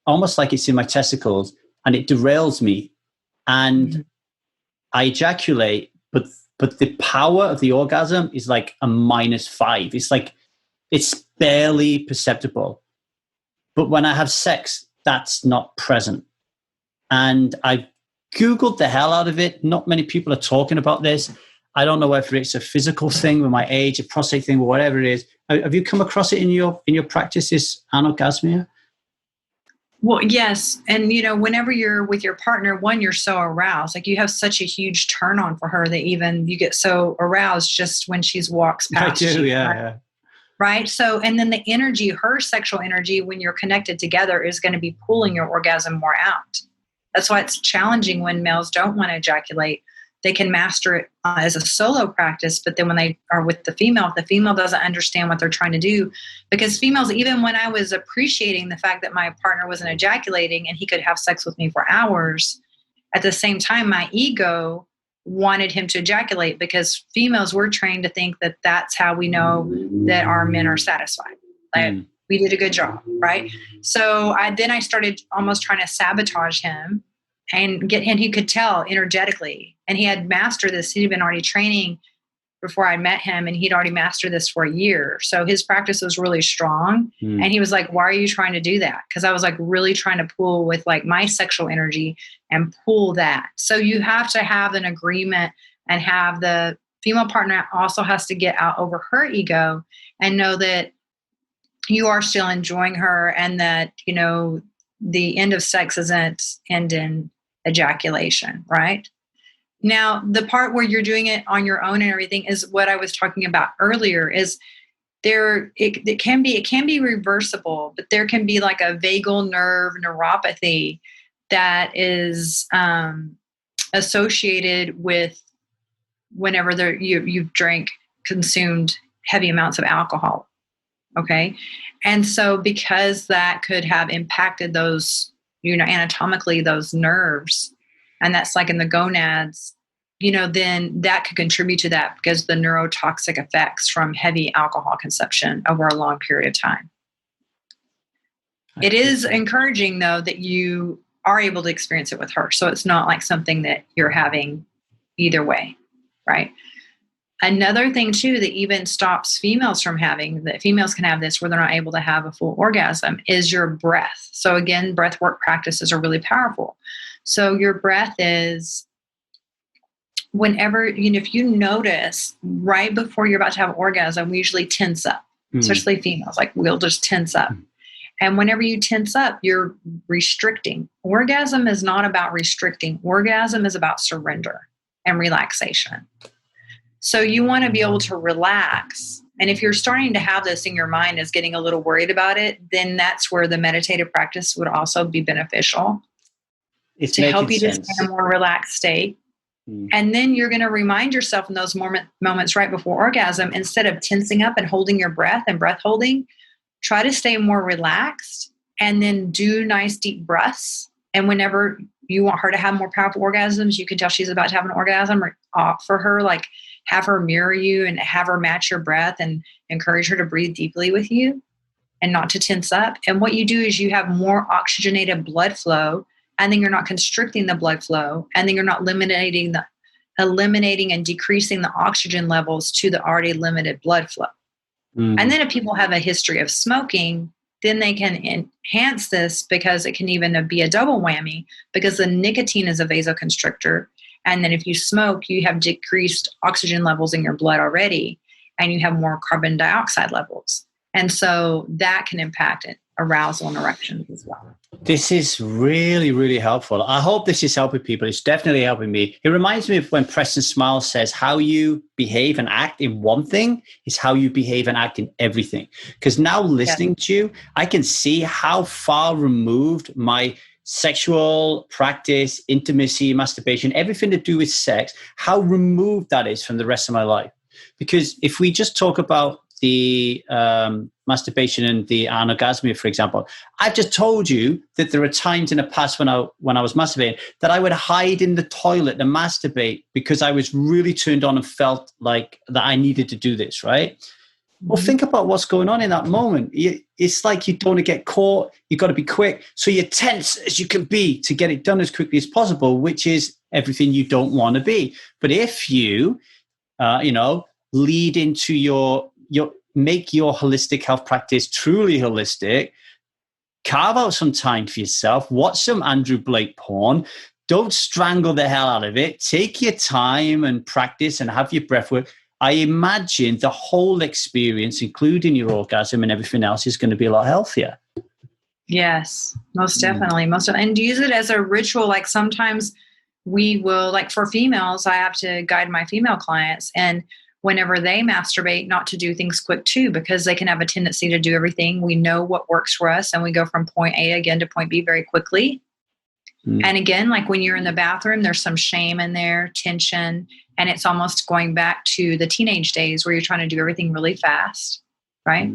almost like it's in my testicles, and it derails me. And I ejaculate, but the power of the orgasm is like a -5. It's like, it's barely perceptible. But when I have sex, that's not present. And I Googled the hell out of it. Not many people are talking about this. I don't know whether it's a physical thing with my age, a prostate thing, or whatever it is. Have you come across it in your practices, anorgasmia? Well, yes. And, you know, whenever you're with your partner, one, you're so aroused. Like, you have such a huge turn on for her that even you get so aroused just when she walks past you. Yeah. Right? So, and then the energy, her sexual energy, when you're connected together, is going to be pulling your orgasm more out. That's why it's challenging when males don't want to ejaculate. They can master it as a solo practice, but then when they are with the female, if the female doesn't understand what they're trying to do, because females, even when I was appreciating the fact that my partner wasn't ejaculating and he could have sex with me for hours, at the same time, my ego wanted him to ejaculate, because females were trained to think that that's how we know that our men are satisfied. Like, we did a good job, right? So I started almost trying to sabotage him and he could tell energetically. And he had mastered this. He'd been already training before I met him, and he'd already mastered this for a year. So his practice was really strong. And he was like, why are you trying to do that? Because I was like really trying to pull with like my sexual energy and pull that. So you have to have an agreement, and have the female partner also has to get out over her ego and know that you are still enjoying her, and that, you know, the end of sex isn't end in ejaculation, right? Now, the part where you're doing it on your own and everything is what I was talking about earlier. Is it can be reversible, but there can be like a vagal nerve neuropathy that is associated with whenever you've consumed heavy amounts of alcohol. Okay. And so because that could have impacted those, anatomically, those nerves, and that's like in the gonads, then that could contribute to that because the neurotoxic effects from heavy alcohol consumption over a long period of time. It is encouraging, though, that you are able to experience it with her. So it's not like something that you're having either way, right? Another thing, too, that even stops females from having, that females can have this where they're not able to have a full orgasm, is your breath. So again, breath work practices are really powerful. So your breath is, whenever, if you notice right before you're about to have an orgasm, we usually tense up, especially females, like we'll just tense up. And whenever you tense up, you're restricting. Orgasm is not about restricting. Orgasm is about surrender and relaxation. So you want to be able to relax. And if you're starting to have this in your mind as getting a little worried about it, then that's where the meditative practice would also be beneficial. It's to help you to stay in a more relaxed state. And then you're going to remind yourself in those moments right before orgasm, instead of tensing up and holding your breath and breath holding, try to stay more relaxed and then do nice deep breaths. And whenever you want her to have more powerful orgasms, you can tell she's about to have an orgasm, or for her, like have her mirror you and have her match your breath and encourage her to breathe deeply with you and not to tense up. And what you do is you have more oxygenated blood flow, and then you're not constricting the blood flow, and then you're not eliminating and decreasing the oxygen levels to the already limited blood flow. And then if people have a history of smoking, then they can enhance this, because it can even be a double whammy, because the nicotine is a vasoconstrictor. And then if you smoke, you have decreased oxygen levels in your blood already, and you have more carbon dioxide levels. And so that can impact arousal and erections as well. This is really, really helpful. I hope this is helping people. It's definitely helping me. It reminds me of when Preston Smile says how you behave and act in one thing is how you behave and act in everything. Because now listening to you, I can see how far removed my sexual practice, intimacy, masturbation, everything to do with sex, how removed that is from the rest of my life. Because if we just talk about the masturbation and the anorgasmia, for example, I've just told you that there are times in the past when I was masturbating that I would hide in the toilet and masturbate because I was really turned on and felt like that I needed to do this, right? Well, think about what's going on in that moment. It's like you don't want to get caught. You've got to be quick. So you're tense as you can be to get it done as quickly as possible, which is everything you don't want to be. But if you, lead into make your holistic health practice truly holistic, carve out some time for yourself, watch some Andrew Blake porn, don't strangle the hell out of it, take your time and practice and have your breath work. I imagine the whole experience, including your orgasm and everything else, is going to be a lot healthier. Yes, most definitely. And use it as a ritual. Like sometimes we will, like for females, I have to guide my female clients, and whenever they masturbate, not to do things quick too, because they can have a tendency to do everything. We know what works for us, and we go from point A again to point B very quickly. And again, like when you're in the bathroom, there's some shame in there, tension, and it's almost going back to the teenage days where you're trying to do everything really fast, right?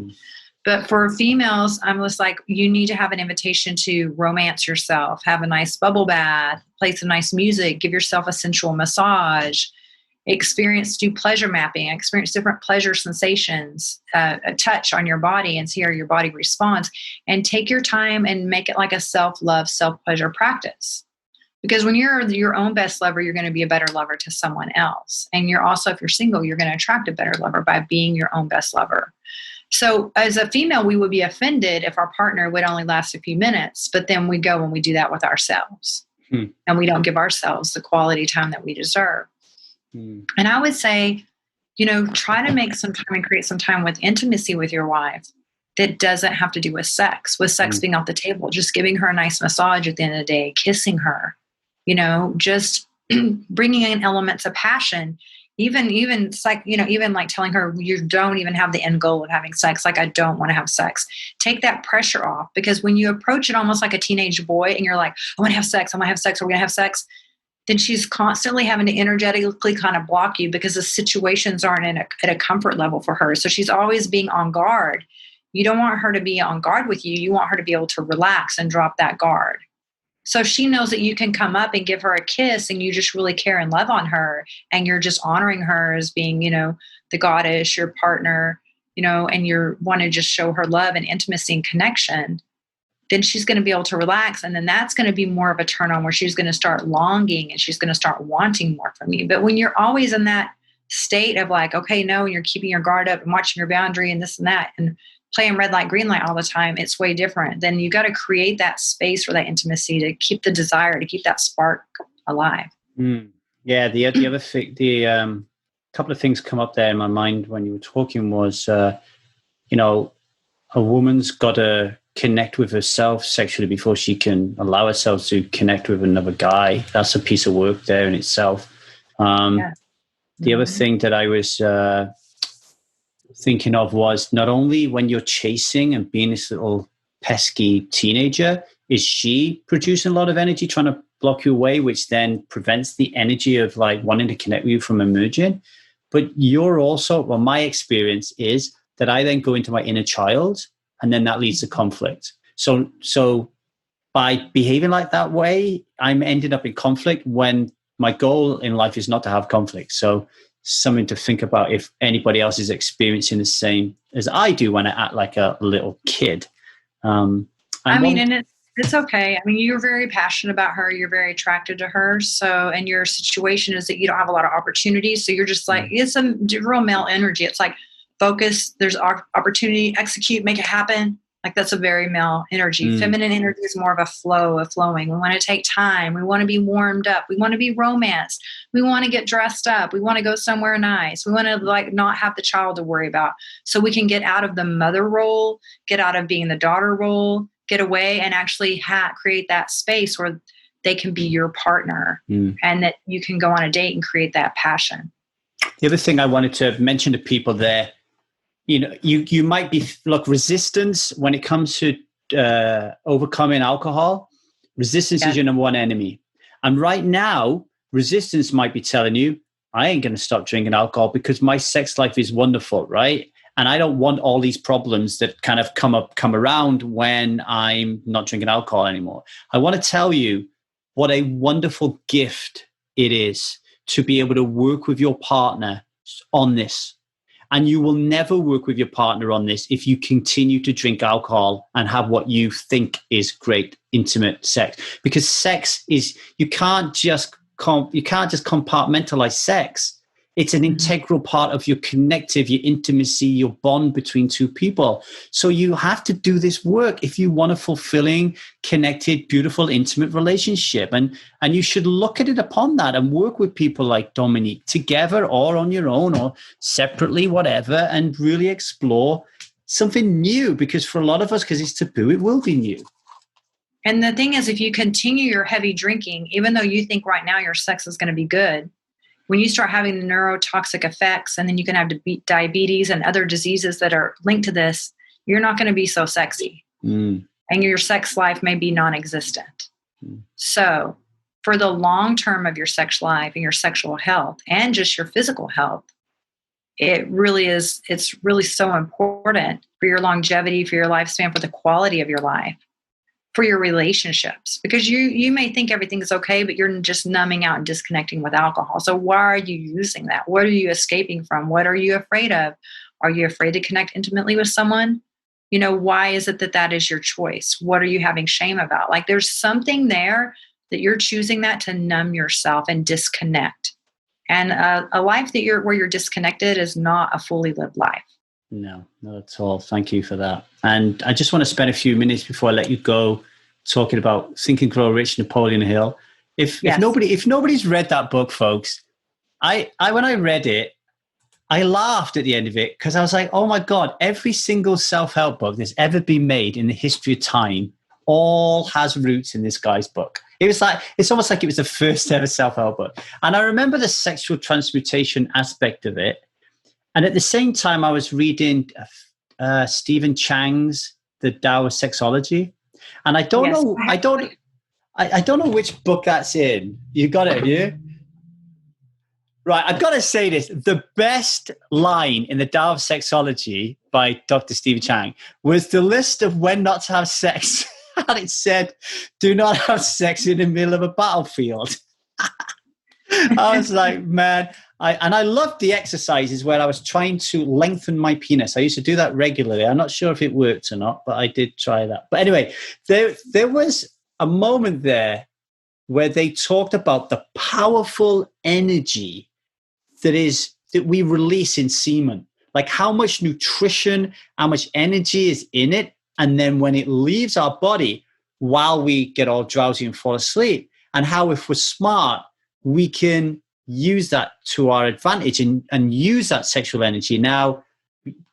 But for females, I'm just like, you need to have an invitation to romance yourself, have a nice bubble bath, play some nice music, give yourself a sensual massage, do pleasure mapping, experience different pleasure sensations, a touch on your body and see how your body responds, and take your time and make it like a self-love, self-pleasure practice. Because when you're your own best lover, you're going to be a better lover to someone else. And you're also, if you're single, you're going to attract a better lover by being your own best lover. So as a female, we would be offended if our partner would only last a few minutes, but then we go and we do that with ourselves. And we don't give ourselves the quality time that we deserve. And I would say, try to make some time and create some time with intimacy with your wife that doesn't have to do with sex being off the table, just giving her a nice massage at the end of the day, kissing her, just bringing in elements of passion, even like, even like telling her you don't even have the end goal of having sex. Like, I don't want to have sex. Take that pressure off, because when you approach it almost like a teenage boy and you're like, I want to have sex, we're going to have sex. Then she's constantly having to energetically kind of block you because the situations aren't at a comfort level for her. So she's always being on guard. You don't want her to be on guard with you. You want her to be able to relax and drop that guard. So she knows that you can come up and give her a kiss and you just really care and love on her, and you're just honoring her as being, the goddess, your partner, and you want to just show her love and intimacy and connection. Then she's going to be able to relax. And then that's going to be more of a turn on where she's going to start longing and she's going to start wanting more from you. But when you're always in that state of like, okay, no, and you're keeping your guard up and watching your boundary and this and that and playing red light, green light all the time, it's way different. Then you got to create that space for that intimacy to keep the desire, to keep that spark alive. Yeah. The other thing, couple of things come up there in my mind when you were talking was, a woman's got to connect with herself sexually before she can allow herself to connect with another guy. That's a piece of work there in itself. The other thing that I was thinking of was not only when you're chasing and being this little pesky teenager, is she producing a lot of energy trying to block you away, which then prevents the energy of like wanting to connect with you from emerging. But you're also, well, my experience is that I then go into my inner child, and then that leads to conflict. So by behaving like that way, I'm ending up in conflict when my goal in life is not to have conflict. So something to think about if anybody else is experiencing the same as I do when I act like a little kid. And it's okay. I mean, you're very passionate about her. You're very attracted to her. So, and your situation is that you don't have a lot of opportunities. So you're just like, it's a real male energy. It's like, focus, there's opportunity, execute, make it happen. Like, that's a very male energy. Feminine energy is more of a flow, of flowing. We want to take time. We want to be warmed up. We want to be romanced. We want to get dressed up. We want to go somewhere nice. We want to like not have the child to worry about. So we can get out of the mother role, get out of being the daughter role, get away and actually create that space where they can be your partner and that you can go on a date and create that passion. The other thing I wanted to mention to people there, you might be, resistance when it comes to overcoming alcohol, resistance is your number one enemy. And right now, resistance might be telling you, I ain't going to stop drinking alcohol because my sex life is wonderful, right? And I don't want all these problems that kind of come around when I'm not drinking alcohol anymore. I want to tell you what a wonderful gift it is to be able to work with your partner on this. And you will never work with your partner on this if you continue to drink alcohol and have what you think is great, intimate sex. Because sex is, you can't just compartmentalize sex. It's an integral part of your connective, your intimacy, your bond between two people. So you have to do this work if you want a fulfilling, connected, beautiful, intimate relationship. And you should look at it upon that and work with people like Dominique together or on your own or separately, whatever, and really explore something new. Because for a lot of us, because it's taboo, it will be new. And the thing is, if you continue your heavy drinking, even though you think right now your sex is going to be good, when you start having the neurotoxic effects, and then you can have diabetes and other diseases that are linked to this, you're not going to be so sexy. And your sex life may be non-existent. So for the long term of your sex life and your sexual health and just your physical health, it's really so important for your longevity, for your lifespan, for the quality of your life, for your relationships, because you may think everything is okay, but you're just numbing out and disconnecting with alcohol. So why are you using that? What are you escaping from? What are you afraid of? Are you afraid to connect intimately with someone? Why is it that is your choice? What are you having shame about? Like, there's something there that you're choosing that to numb yourself and disconnect. And a life where you're disconnected is not a fully lived life. No, not at all. Thank you for that. And I just want to spend a few minutes before I let you go talking about Think and Grow Rich, Napoleon Hill. If nobody's read that book, folks, I when I read it, I laughed at the end of it because I was like, oh my God, every single self-help book that's ever been made in the history of time all has roots in this guy's book. It was like, it's almost like it was the first ever self-help book. And I remember the sexual transmutation aspect of it. And at the same time, I was reading Stephen Chang's The Tao of Sexology. And I don't know, I don't know which book that's in. You got it, have you? Right, I've got to say this. The best line in The Tao of Sexology by Dr. Stephen Chang was the list of when not to have sex. And it said, do not have sex in the middle of a battlefield. I was like, man. I loved the exercises where I was trying to lengthen my penis. I used to do that regularly. I'm not sure if it worked or not, but I did try that. But anyway, there was a moment there where they talked about the powerful energy that we release in semen, like how much nutrition, how much energy is in it. And then when it leaves our body, while we get all drowsy and fall asleep, and how if we're smart, we can use that to our advantage and use that sexual energy. Now,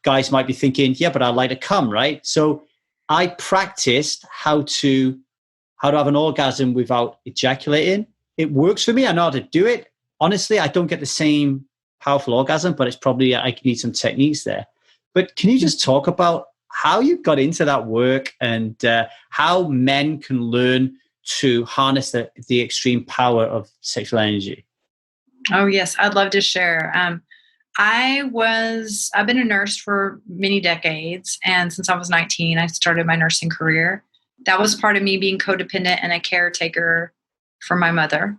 guys might be thinking, yeah, but I'd like to come, right? So I practiced how to have an orgasm without ejaculating. It works for me. I know how to do it. Honestly, I don't get the same powerful orgasm, but it's probably, I need some techniques there. But can you just talk about how you got into that work and how men can learn to harness the extreme power of sexual energy? Oh, yes. I'd love to share. I've been a nurse for many decades. And since I was 19, I started my nursing career. That was part of me being codependent and a caretaker for my mother.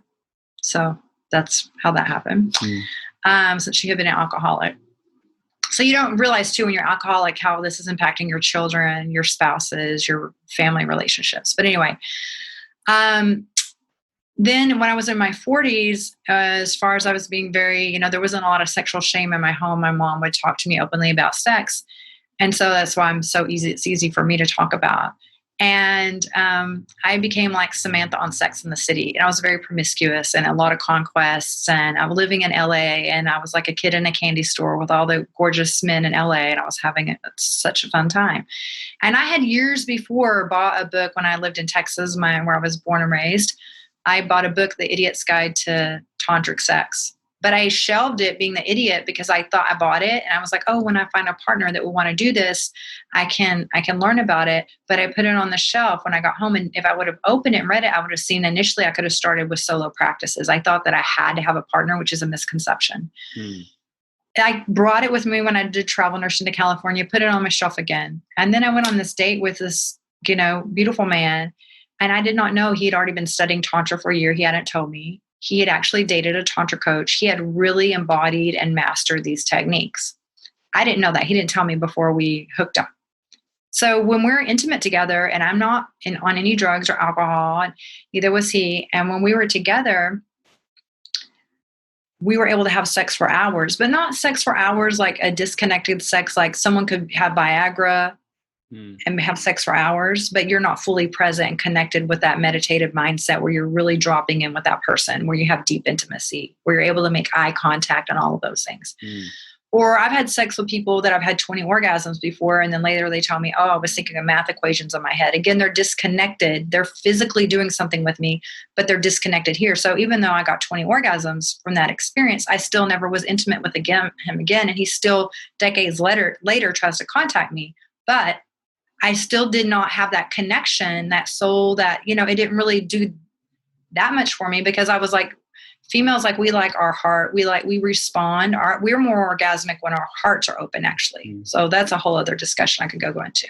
So that's how that happened. Since she had been an alcoholic. So you don't realize too, when you're alcoholic, how this is impacting your children, your spouses, your family relationships. But anyway, then when I was in my 40s, as far as I was being very, there wasn't a lot of sexual shame in my home. My mom would talk to me openly about sex. And so that's why it's easy for me to talk about. And I became like Samantha on Sex and the City. And I was very promiscuous and a lot of conquests. And I was living in LA and I was like a kid in a candy store with all the gorgeous men in LA. And I was having such a fun time. And I had years before bought a book when I lived in Texas, where I was born and raised. I bought a book, The Idiot's Guide to Tantric Sex. But I shelved it being the idiot because I thought I bought it. And I was like, oh, when I find a partner that will want to do this, I can learn about it. But I put it on the shelf when I got home. And if I would have opened it and read it, I would have seen initially I could have started with solo practices. I thought that I had to have a partner, which is a misconception. I brought it with me when I did travel nursing to California, put it on my shelf again. And then I went on this date with this, beautiful man. And I did not know he had already been studying Tantra for a year. He hadn't told me. He had actually dated a Tantra coach. He had really embodied and mastered these techniques. I didn't know that. He didn't tell me before we hooked up. So when we're intimate together, and I'm not on any drugs or alcohol, and neither was he. And when we were together, we were able to have sex for hours, but not sex for hours like a disconnected sex, like someone could have Viagra and have sex for hours, but you're not fully present and connected with that meditative mindset where you're really dropping in with that person, where you have deep intimacy, where you're able to make eye contact and all of those things. Or I've had sex with people that I've had 20 orgasms before, and then later they tell me, oh, I was thinking of math equations in my head. Again, they're disconnected. They're physically doing something with me, but they're disconnected here. So even though I got 20 orgasms from that experience, I still never was intimate with him again. And he still, decades later tries to contact me. But I still did not have that connection, that soul, that, it didn't really do that much for me because I was like, females, like we like our heart. We respond. We're more orgasmic when our hearts are open, actually. So that's a whole other discussion I could go into.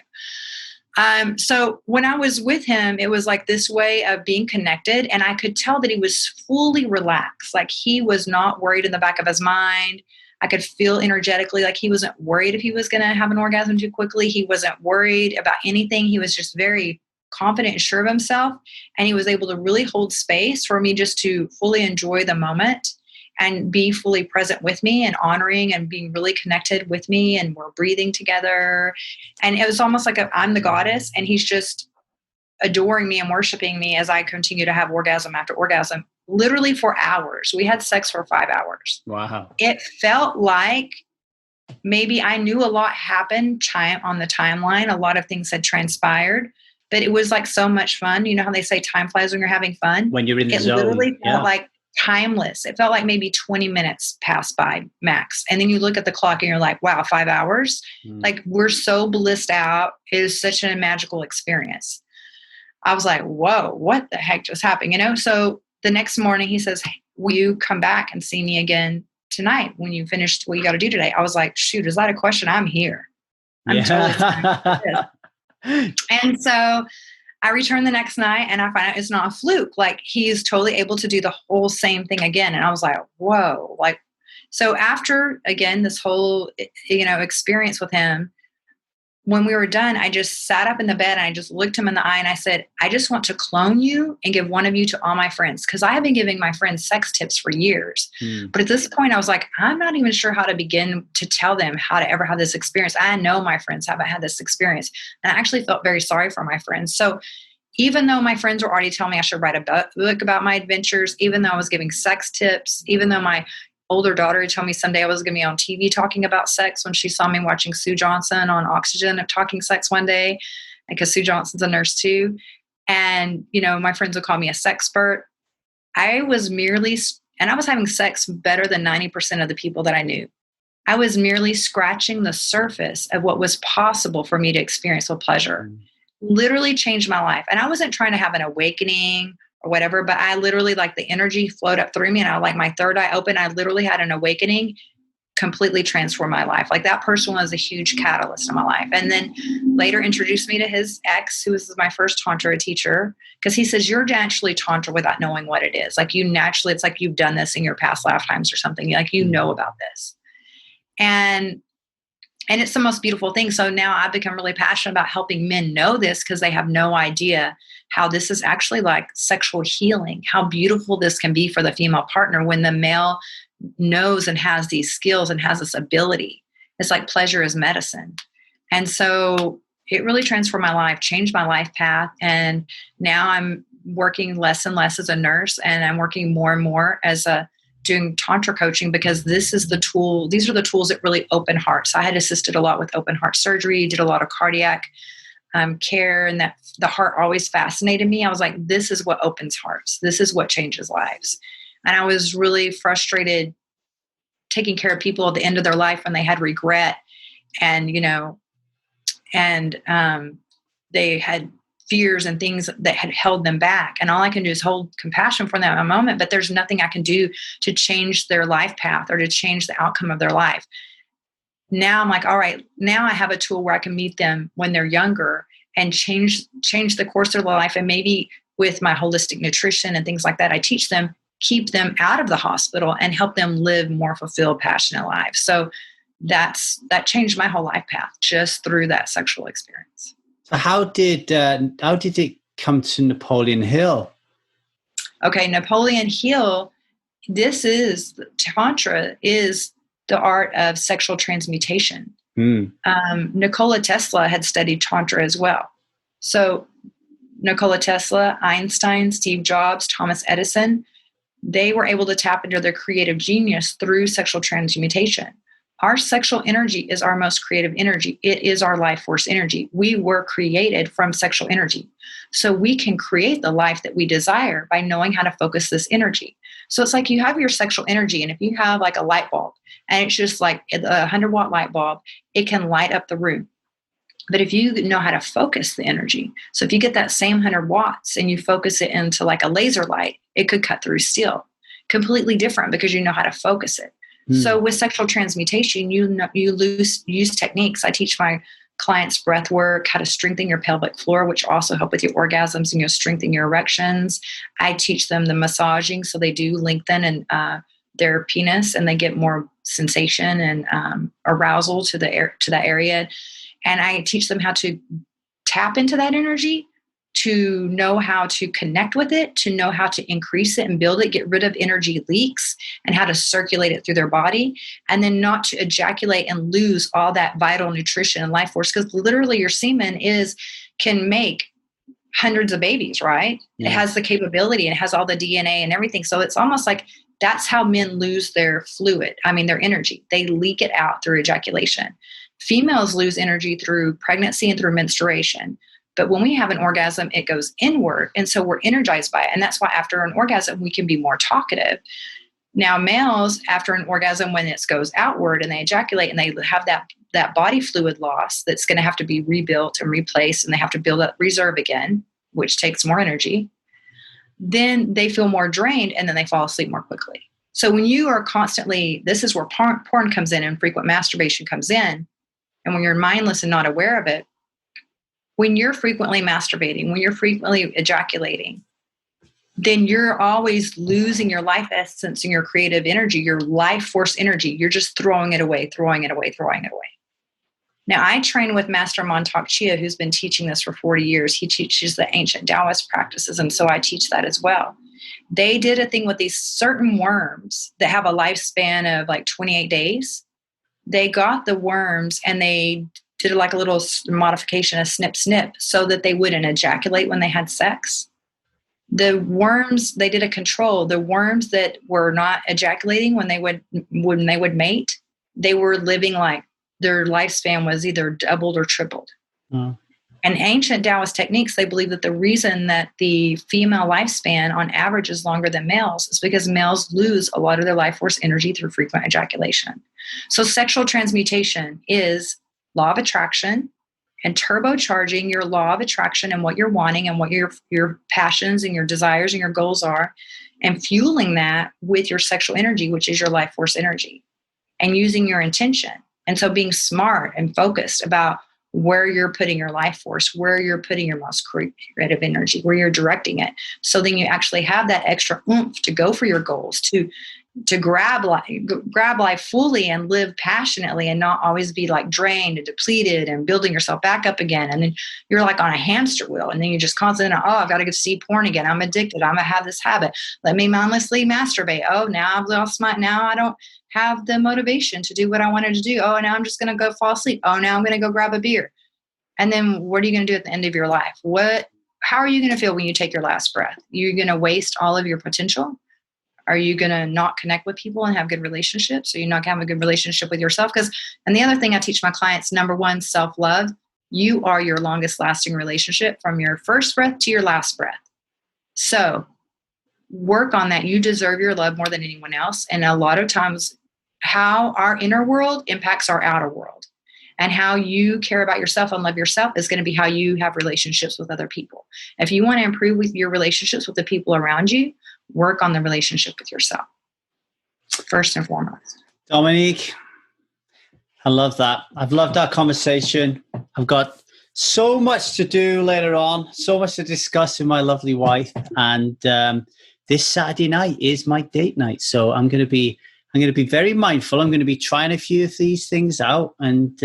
So when I was with him, it was like this way of being connected. And I could tell that he was fully relaxed. Like he was not worried in the back of his mind. I could feel energetically like he wasn't worried if he was going to have an orgasm too quickly. He wasn't worried about anything. He was just very confident and sure of himself. And he was able to really hold space for me just to fully enjoy the moment and be fully present with me and honoring and being really connected with me. And we're breathing together. And it was almost like I'm the goddess and he's just adoring me and worshiping me as I continue to have orgasm after orgasm, literally for hours. We had sex for 5 hours. Wow. It felt like maybe I knew a lot happened on the timeline. A lot of things had transpired, but it was like so much fun. You know how they say time flies when you're having fun? When you're in the It zone. literally felt Yeah. like timeless. It felt like maybe 20 minutes passed by max. And then you look at the clock and you're like, wow, 5 hours. Like, we're so blissed out. It is such a magical experience. I was like, whoa, what the heck just happened? You know? So the next morning he says, hey, will you come back and see me again tonight when you finished what you got to do today? I was like, shoot, is that a question? I'm here. I'm totally fine with this. And so I return the next night and I find out it's not a fluke. Like, he's totally able to do the whole same thing again. And I was like, whoa. Like, so after, again, this whole, experience with him, when we were done, I just sat up in the bed and I just looked him in the eye and I said, I just want to clone you and give one of you to all my friends. Cause I have been giving my friends sex tips for years. But at this point I was like, I'm not even sure how to begin to tell them how to ever have this experience. I know my friends haven't had this experience. And I actually felt very sorry for my friends. So even though my friends were already telling me I should write a book about my adventures, even though I was giving sex tips, even though my older daughter told me someday I was going to be on TV talking about sex when she saw me watching Sue Johnson on Oxygen of talking sex one day, because Sue Johnson's a nurse too. And, my friends would call me a sexpert. I was having sex better than 90% of the people that I knew. I was merely scratching the surface of what was possible for me to experience with pleasure. Literally changed my life. And I wasn't trying to have an awakening or whatever, but I literally, like, the energy flowed up through me and I, like, my third eye opened. I literally had an awakening, completely transformed my life. Like, that person was a huge catalyst in my life. And then later introduced me to his ex, who was my first Tantra teacher, because he says, you're naturally Tantra without knowing what it is. Like, you naturally, it's like you've done this in your past lifetimes or something. Like, you know about this. And it's the most beautiful thing. So now I've become really passionate about helping men know this, because they have no idea how this is actually like sexual healing, how beautiful this can be for the female partner when the male knows and has these skills and has this ability. It's like pleasure is medicine. And so it really transformed my life, changed my life path. And now I'm working less and less as a nurse, and I'm working more and more as doing Tantra coaching, because this is the tool. These are the tools that really open hearts. I had assisted a lot with open heart surgery, did a lot of cardiac care, and that the heart always fascinated me. I was like, this is what opens hearts. This is what changes lives. And I was really frustrated taking care of people at the end of their life when they had regret and, they had fears and things that had held them back. And all I can do is hold compassion for them in a moment, but there's nothing I can do to change their life path or to change the outcome of their life. Now I'm like, all right, now I have a tool where I can meet them when they're younger and change the course of their life. And maybe with my holistic nutrition and things like that, I teach them, keep them out of the hospital and help them live more fulfilled, passionate lives. So that changed my whole life path just through that sexual experience. So how did it come to Napoleon Hill? Okay, Napoleon Hill, Tantra is the art of sexual transmutation. Nikola Tesla had studied Tantra as well. So Nikola Tesla, Einstein, Steve Jobs, Thomas Edison, they were able to tap into their creative genius through sexual transmutation. Our sexual energy is our most creative energy. It is our life force energy. We were created from sexual energy. So we can create the life that we desire by knowing how to focus this energy. So it's like you have your sexual energy, and if you have like a light bulb, and it's just like a 100-watt light bulb, it can light up the room. But if you know how to focus the energy, so if you get that same 100 watts and you focus it into like a laser light, it could cut through steel. Completely different, because you know how to focus it. So with sexual transmutation, you use techniques. I teach my clients breath work, how to strengthen your pelvic floor, which also help with your orgasms and strengthen your erections. I teach them the massaging, so they do lengthen and their penis, and they get more sensation and arousal to that area. And I teach them how to tap into that energy, to know how to connect with it, to know how to increase it and build it, get rid of energy leaks, and how to circulate it through their body, and then not to ejaculate and lose all that vital nutrition and life force, because literally your semen can make hundreds of babies, right? Yeah. It has the capability and it has all the DNA and everything. So it's almost like That's how men lose their fluid. I mean, their energy. They leak it out through ejaculation. Females lose energy through pregnancy and through menstruation. But when we have an orgasm, it goes inward. And so we're energized by it. And that's why after an orgasm, we can be more talkative. Now, males, after an orgasm, when it goes outward and they ejaculate and they have that body fluid loss that's going to have to be rebuilt and replaced, and they have to build up reserve again, which takes more energy, then they feel more drained and then they fall asleep more quickly. So when you are constantly, this is where porn comes in and frequent masturbation comes in. And when you're mindless and not aware of it, when you're frequently masturbating, when you're frequently ejaculating, then you're always losing your life essence and your creative energy, your life force energy. You're just throwing it away, throwing it away, throwing it away. Now, I train with Master Montauk Chia, who's been teaching this for 40 years. He teaches the ancient Taoist practices, and so I teach that as well. They did a thing with these certain worms that have a lifespan of like 28 days. They got the worms and they did like a little modification, a snip, so that they wouldn't ejaculate when they had sex. The worms, they did a control. The worms that were not ejaculating when they would mate, they were living like their lifespan was either doubled or tripled. Mm. And ancient Taoist techniques, they believe that the reason that the female lifespan on average is longer than males is because males lose a lot of their life force energy through frequent ejaculation. So sexual transmutation is law of attraction and turbocharging your law of attraction and what you're wanting and what your passions and your desires and your goals are, and fueling that with your sexual energy, which is your life force energy, and using your intention. And so being smart and focused about where you're putting your life force, where you're putting your most creative energy, where you're directing it. So then you actually have that extra oomph to go for your goals, to grab life fully and live passionately and not always be like drained and depleted and building yourself back up again. And then you're like on a hamster wheel, and then you're just constantly, I've got to go see porn again. I'm addicted. I'm going to have this habit. Let me mindlessly masturbate. Oh, now I've lost now I don't have the motivation to do what I wanted to do. Oh, now I'm just going to go fall asleep. Oh, now I'm going to go grab a beer. And then what are you going to do at the end of your life? How are you going to feel when you take your last breath? You're going to waste all of your potential? Are you going to not connect with people and have good relationships? Are you not going to have a good relationship with yourself? And the other thing I teach my clients, number one, self-love. You are your longest lasting relationship from your first breath to your last breath. So work on that. You deserve your love more than anyone else. And a lot of times how our inner world impacts our outer world. And how you care about yourself and love yourself is going to be how you have relationships with other people. If you want to improve with your relationships with the people around you, work on the relationship with yourself, first and foremost. Dominique, I love that. I've loved our conversation. I've got so much to do later on, so much to discuss with my lovely wife. And this Saturday night is my date night. So I'm going to be very mindful. I'm going to be trying a few of these things out, and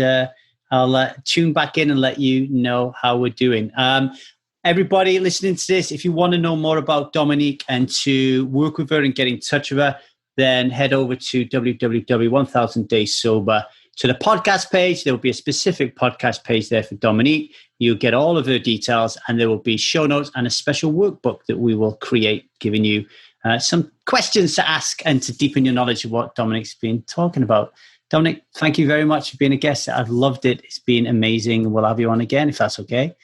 I'll tune back in and let you know how we're doing. Everybody listening to this, if you want to know more about Dominique and to work with her and get in touch with her, then head over to www.1000dayssober to the podcast page. There will be a specific podcast page there for Dominique. You'll get all of her details, and there will be show notes and a special workbook that we will create, giving you some questions to ask and to deepen your knowledge of what Dominique's been talking about. Dominique, thank you very much for being a guest. I've loved it. It's been amazing. We'll have you on again if that's okay.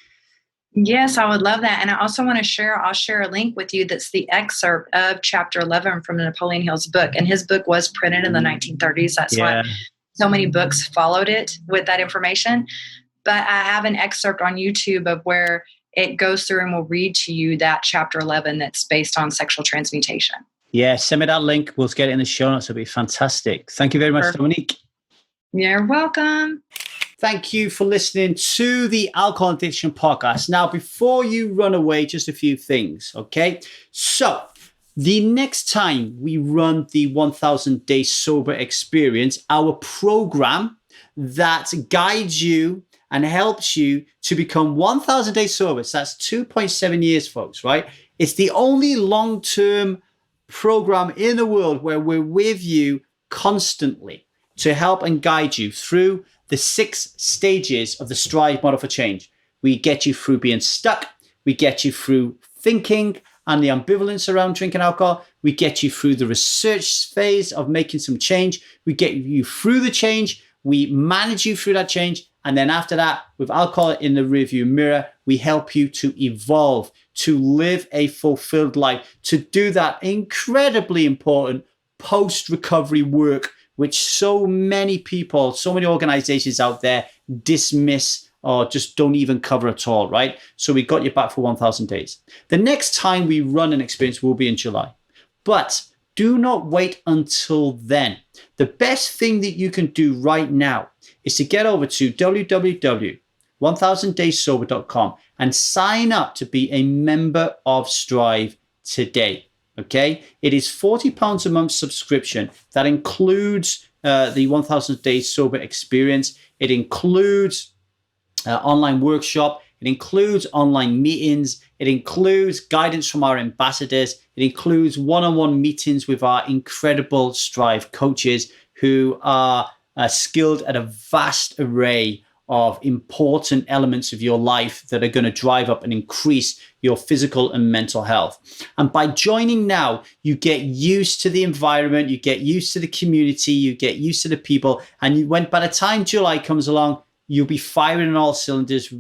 Yes, I would love that. And I also want to I'll share a link with you that's the excerpt of chapter 11 from Napoleon Hill's book. And his book was printed in the 1930s. That's why so many books followed it with that information. But I have an excerpt on YouTube of where it goes through and will read to you that chapter 11 that's based on sexual transmutation. Yeah, send me that link. We'll get it in the show notes. It'll be fantastic. Thank you very much, Dominique. You're welcome. Thank you for listening to the Alcohol Addiction Podcast. Now, before you run away, just a few things, okay? So, the next time we run the 1000 Day Sober Experience, our program that guides you and helps you to become 1000 days sober. So that's 2.7 years, folks, right? It's the only long-term program in the world where we're with you constantly to help and guide you through the 6 stages of the STRIVE model for change. We get you through being stuck. We get you through thinking and the ambivalence around drinking alcohol. We get you through the research phase of making some change. We get you through the change. We manage you through that change. And then after that, with alcohol in the rearview mirror, we help you to evolve, to live a fulfilled life, to do that incredibly important post-recovery work, which so many people, so many organizations out there dismiss or just don't even cover at all, right? So we got you back for 1,000 days. The next time we run an experience will be in July. But do not wait until then. The best thing that you can do right now is to get over to www.1000dayssober.com and sign up to be a member of Strive today. Okay, it is £40 a month subscription. That includes the 1000 Days Sober experience. It includes online workshop. It includes online meetings. It includes guidance from our ambassadors. It includes one-on-one meetings with our incredible Strive coaches who are skilled at a vast array of important elements of your life that are going to drive up and increase your physical and mental health. And by joining now, you get used to the environment, you get used to the community, you get used to the people, and by the time July comes along, you'll be firing on all cylinders,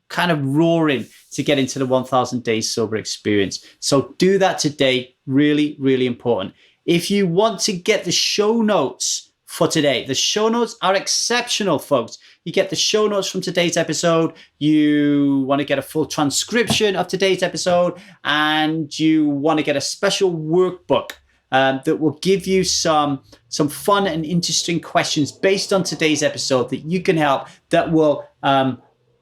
kind of roaring to get into the 1000 Days Sober experience. So do that today. Really, really important. If you want to get the show notes for today, the show notes are exceptional, folks. You get the show notes from today's episode. You want to get a full transcription of today's episode, and you want to get a special workbook that will give you some fun and interesting questions based on today's episode that you can help, that will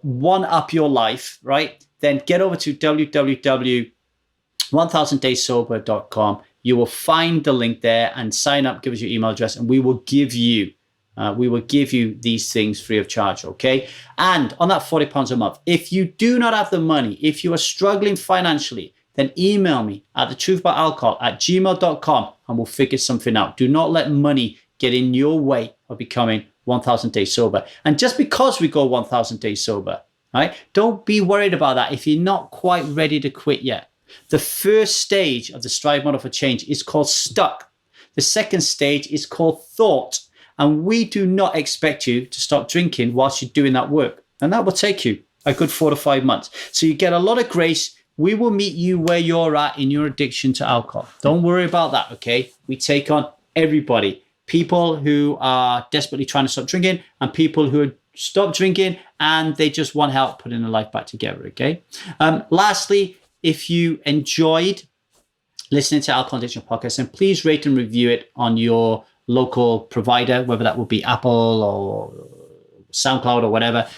one-up your life, right? Then get over to www.1000dayssober.com. You will find the link there and sign up, give us your email address, and we will give you these things free of charge, okay? And on that £40 a month, if you do not have the money, if you are struggling financially, then email me at thetruthaboutalcohol@gmail.com and we'll figure something out. Do not let money get in your way of becoming 1000 Days Sober. And just because we go 1000 Days Sober, right? Don't be worried about that if you're not quite ready to quit yet. The first stage of the Strive Model for Change is called Stuck. The second stage is called Thought. And we do not expect you to stop drinking whilst you're doing that work. And that will take you a good 4 to 5 months. So you get a lot of grace. We will meet you where you're at in your addiction to alcohol. Don't worry about that, okay? We take on everybody. People who are desperately trying to stop drinking and people who are stopped drinking and they just want help putting their life back together, okay? Lastly, if you enjoyed listening to Alcohol Addiction Podcast, then please rate and review it on your local provider, whether that will be Apple or SoundCloud or whatever.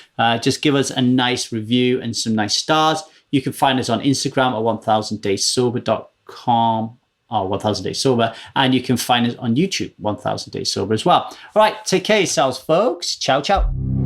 Just give us a nice review and some nice stars. You can find us on Instagram at 1000dayssober.com or 1000 Days Sober, and you can find us on YouTube, 1000 Days Sober as well. All right, take care of yourselves, folks. Ciao, ciao.